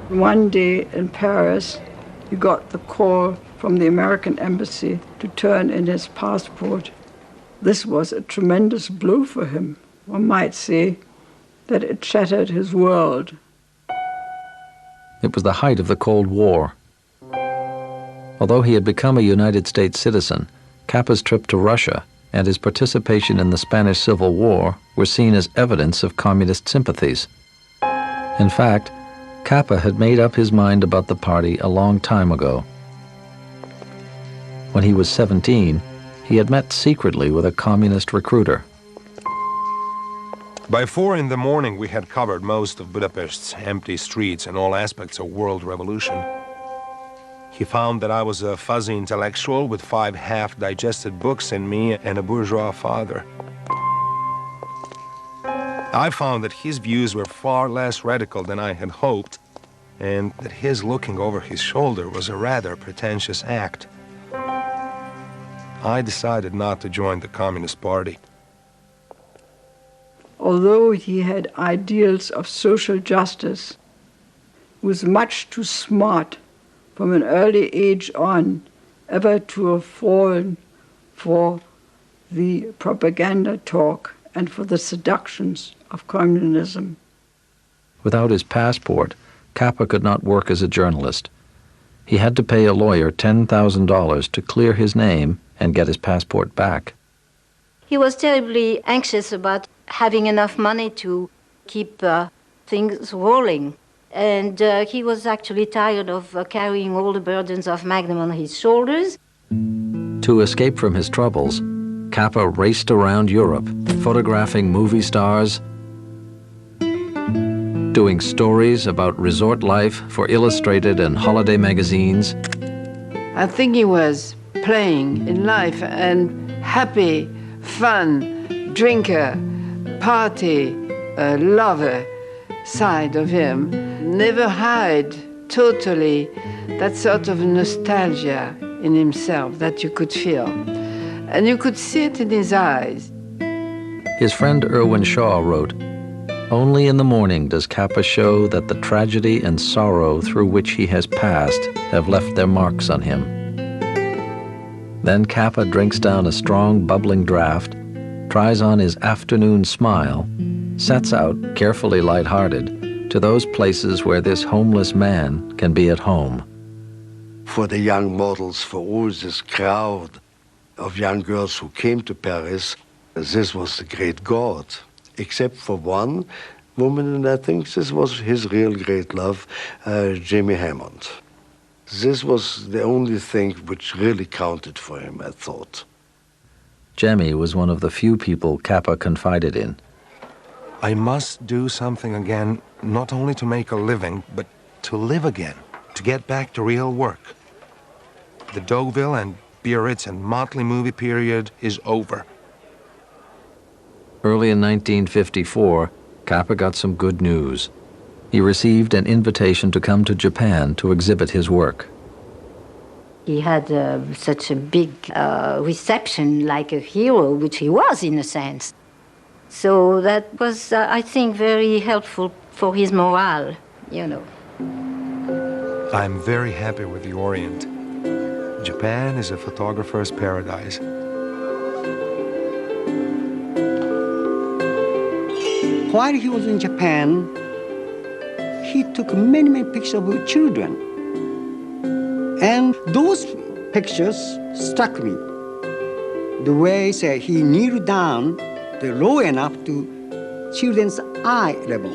One day in Paris, he got the call from the American embassy to turn in his passport. This was a tremendous blow for him. One might say that it shattered his world. It was the height of the Cold War. Although he had become a United States citizen, Capa's trip to Russia and his participation in the Spanish Civil War were seen as evidence of communist sympathies. In fact, Capa had made up his mind about the party a long time ago. When he was 17, he had met secretly with a communist recruiter. By 4 in the morning, we had covered most of Budapest's empty streets and all aspects of world revolution. He found that I was a fuzzy intellectual with 5 half-digested books in me and a bourgeois father. I found that his views were far less radical than I had hoped, and that his looking over his shoulder was a rather pretentious act. I decided not to join the Communist Party. Although he had ideals of social justice, he was much too smart from an early age on ever to have fallen for the propaganda talk and for the seductions of communism. Without his passport, Capa could not work as a journalist. He had to pay a lawyer $10,000 to clear his name and get his passport back. He was terribly anxious about having enough money to keep things rolling. And he was actually tired of carrying all the burdens of Magnum on his shoulders. To escape from his troubles, Capa raced around Europe, photographing movie stars, doing stories about resort life for illustrated and holiday magazines. I think he was playing in life and happy, fun, drinker, party, lover side of him. Never hide totally that sort of nostalgia in himself that you could feel. And you could see it in his eyes. His friend Irwin Shaw wrote, Only in the morning does Capa show that the tragedy and sorrow through which he has passed have left their marks on him. Then Capa drinks down a strong, bubbling draught, tries on his afternoon smile, sets out, carefully light-hearted, to those places where this homeless man can be at home. For the young models, for all this crowd of young girls who came to Paris, this was the great God. Except for one woman, and I think this was his real great love, Jamie Hammond. This was the only thing which really counted for him, I thought. Jemmy was one of the few people Capa confided in. I must do something again, not only to make a living, but to live again, to get back to real work. The Deauville and Biarritz and Motley movie period is over. Early in 1954, Capa got some good news. He received an invitation to come to Japan to exhibit his work. He had such a big reception, like a hero, which he was in a sense. So that was, I think, very helpful for his morale, you know. I'm very happy with the Orient. Japan is a photographer's paradise. While he was in Japan, he took many, many pictures of children. And those pictures struck me. The way he kneeled down, low enough to children's eye level.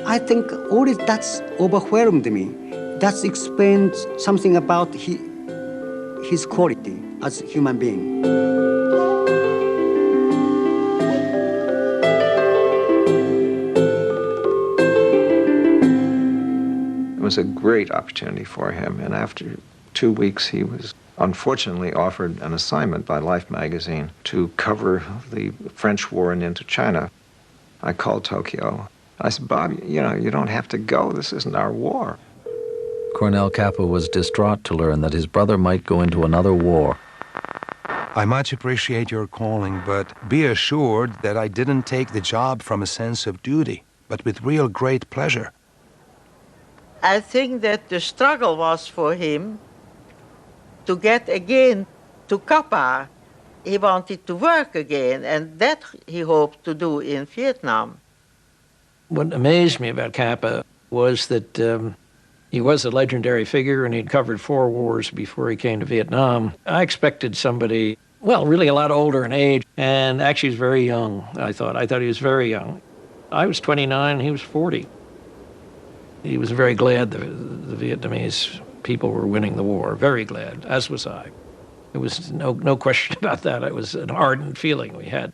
I think all that's overwhelmed me. That explains something about his quality as a human being. It was a great opportunity for him, and after 2 weeks he was unfortunately offered an assignment by Life magazine to cover the French war in Indochina. I called Tokyo. I said, Bob, you know, you don't have to go. This isn't our war. Cornel Capa was distraught to learn that his brother might go into another war. I much appreciate your calling, but be assured that I didn't take the job from a sense of duty, but with real great pleasure. I think that the struggle was for him to get again to Capa. He wanted to work again, and that he hoped to do in Vietnam. What amazed me about Capa was that he was a legendary figure, and he'd covered 4 wars before he came to Vietnam. I expected somebody, well, really a lot older in age, and actually he was very young, I thought. I thought he was very young. I was 29, he was 40. He was very glad the Vietnamese people were winning the war, very glad, as was I. There was no question about that. It was an ardent feeling we had.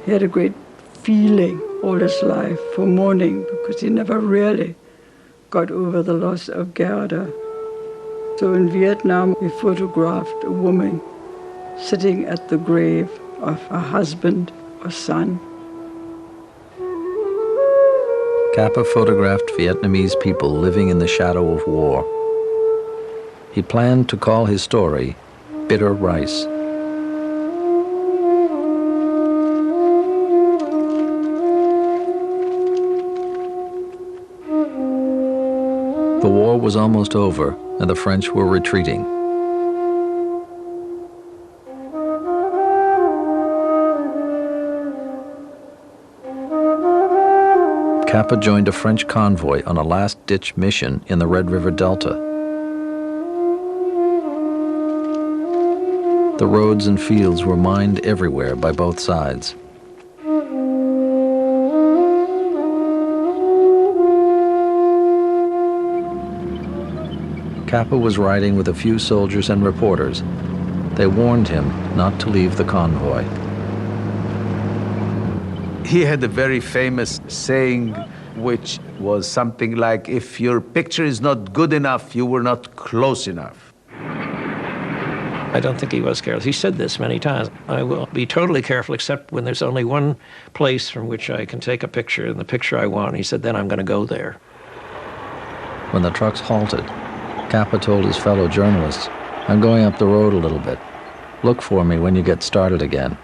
He had a great feeling all his life for mourning because he never really got over the loss of Gerda. So in Vietnam, he photographed a woman sitting at the grave of her husband or son. Capa photographed Vietnamese people living in the shadow of war. He planned to call his story Bitter Rice. The war was almost over, and the French were retreating. Capa joined a French convoy on a last-ditch mission in the Red River Delta. The roads and fields were mined everywhere by both sides. Capa was riding with a few soldiers and reporters. They warned him not to leave the convoy. He had a very famous saying, which was something like, if your picture is not good enough, you were not close enough. I don't think he was careless. He said this many times. I will be totally careful except when there's only one place from which I can take a picture, and the picture I want. He said, then I'm going to go there. When the trucks halted, Capa told his fellow journalists, "I'm going up the road a little bit. Look for me when you get started again."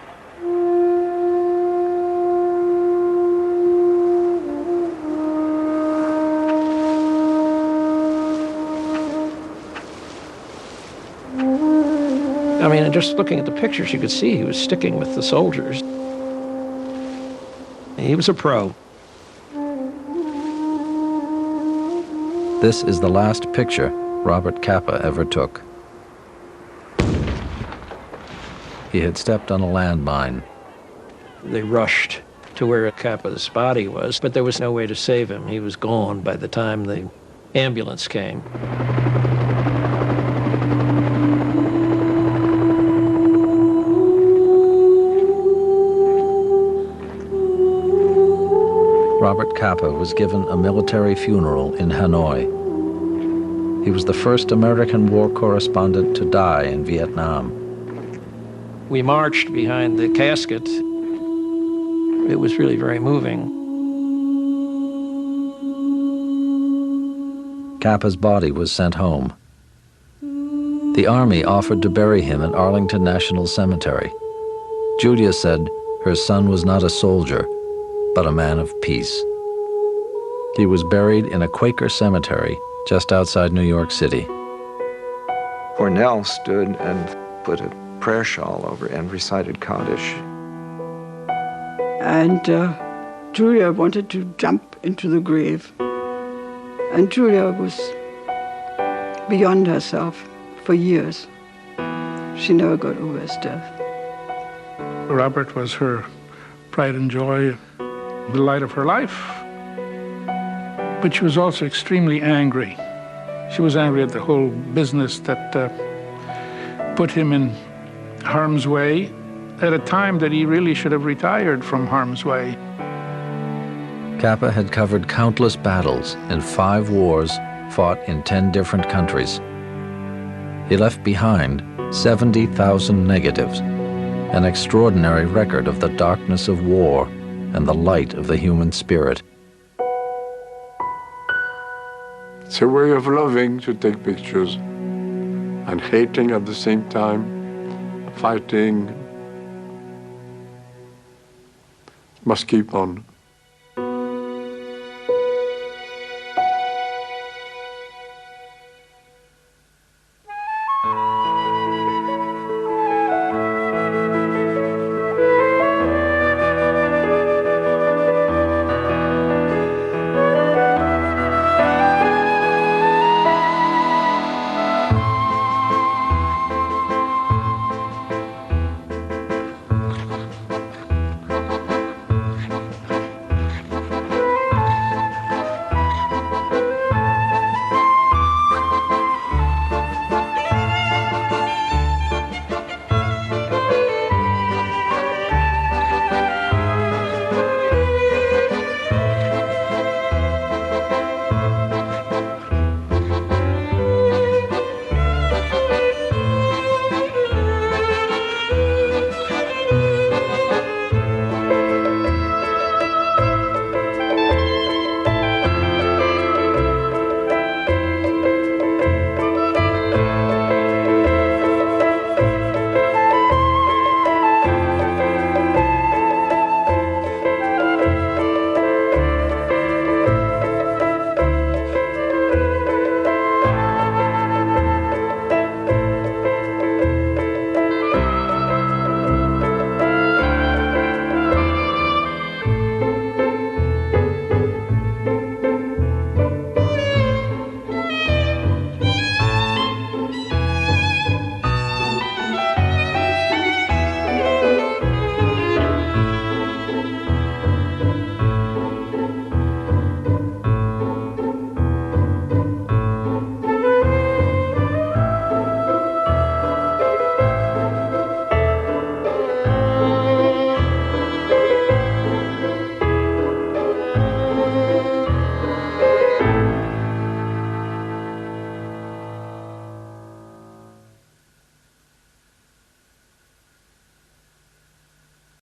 I mean, just looking at the pictures, you could see he was sticking with the soldiers. He was a pro. This is the last picture Robert Capa ever took. He had stepped on a landmine. They rushed to where Capa's body was, but there was no way to save him. He was gone by the time the ambulance came. Robert Capa was given a military funeral in Hanoi. He was the first American war correspondent to die in Vietnam. We marched behind the casket. It was really very moving. Capa's body was sent home. The Army offered to bury him at Arlington National Cemetery. Julia said her son was not a soldier, but a man of peace. He was buried in a Quaker cemetery just outside New York City. Cornell stood and put a prayer shawl over and recited Kaddish. And Julia wanted to jump into the grave. And Julia was beyond herself for years. She never got over his death. Robert was her pride and joy, the light of her life. But she was also extremely angry. She was angry at the whole business that put him in harm's way at a time that he really should have retired from harm's way. Capa had covered countless battles in 5 wars fought in 10 different countries. He left behind 70,000 negatives, an extraordinary record of the darkness of war and the light of the human spirit. It's a way of loving to take pictures and hating at the same time, fighting. Must keep on.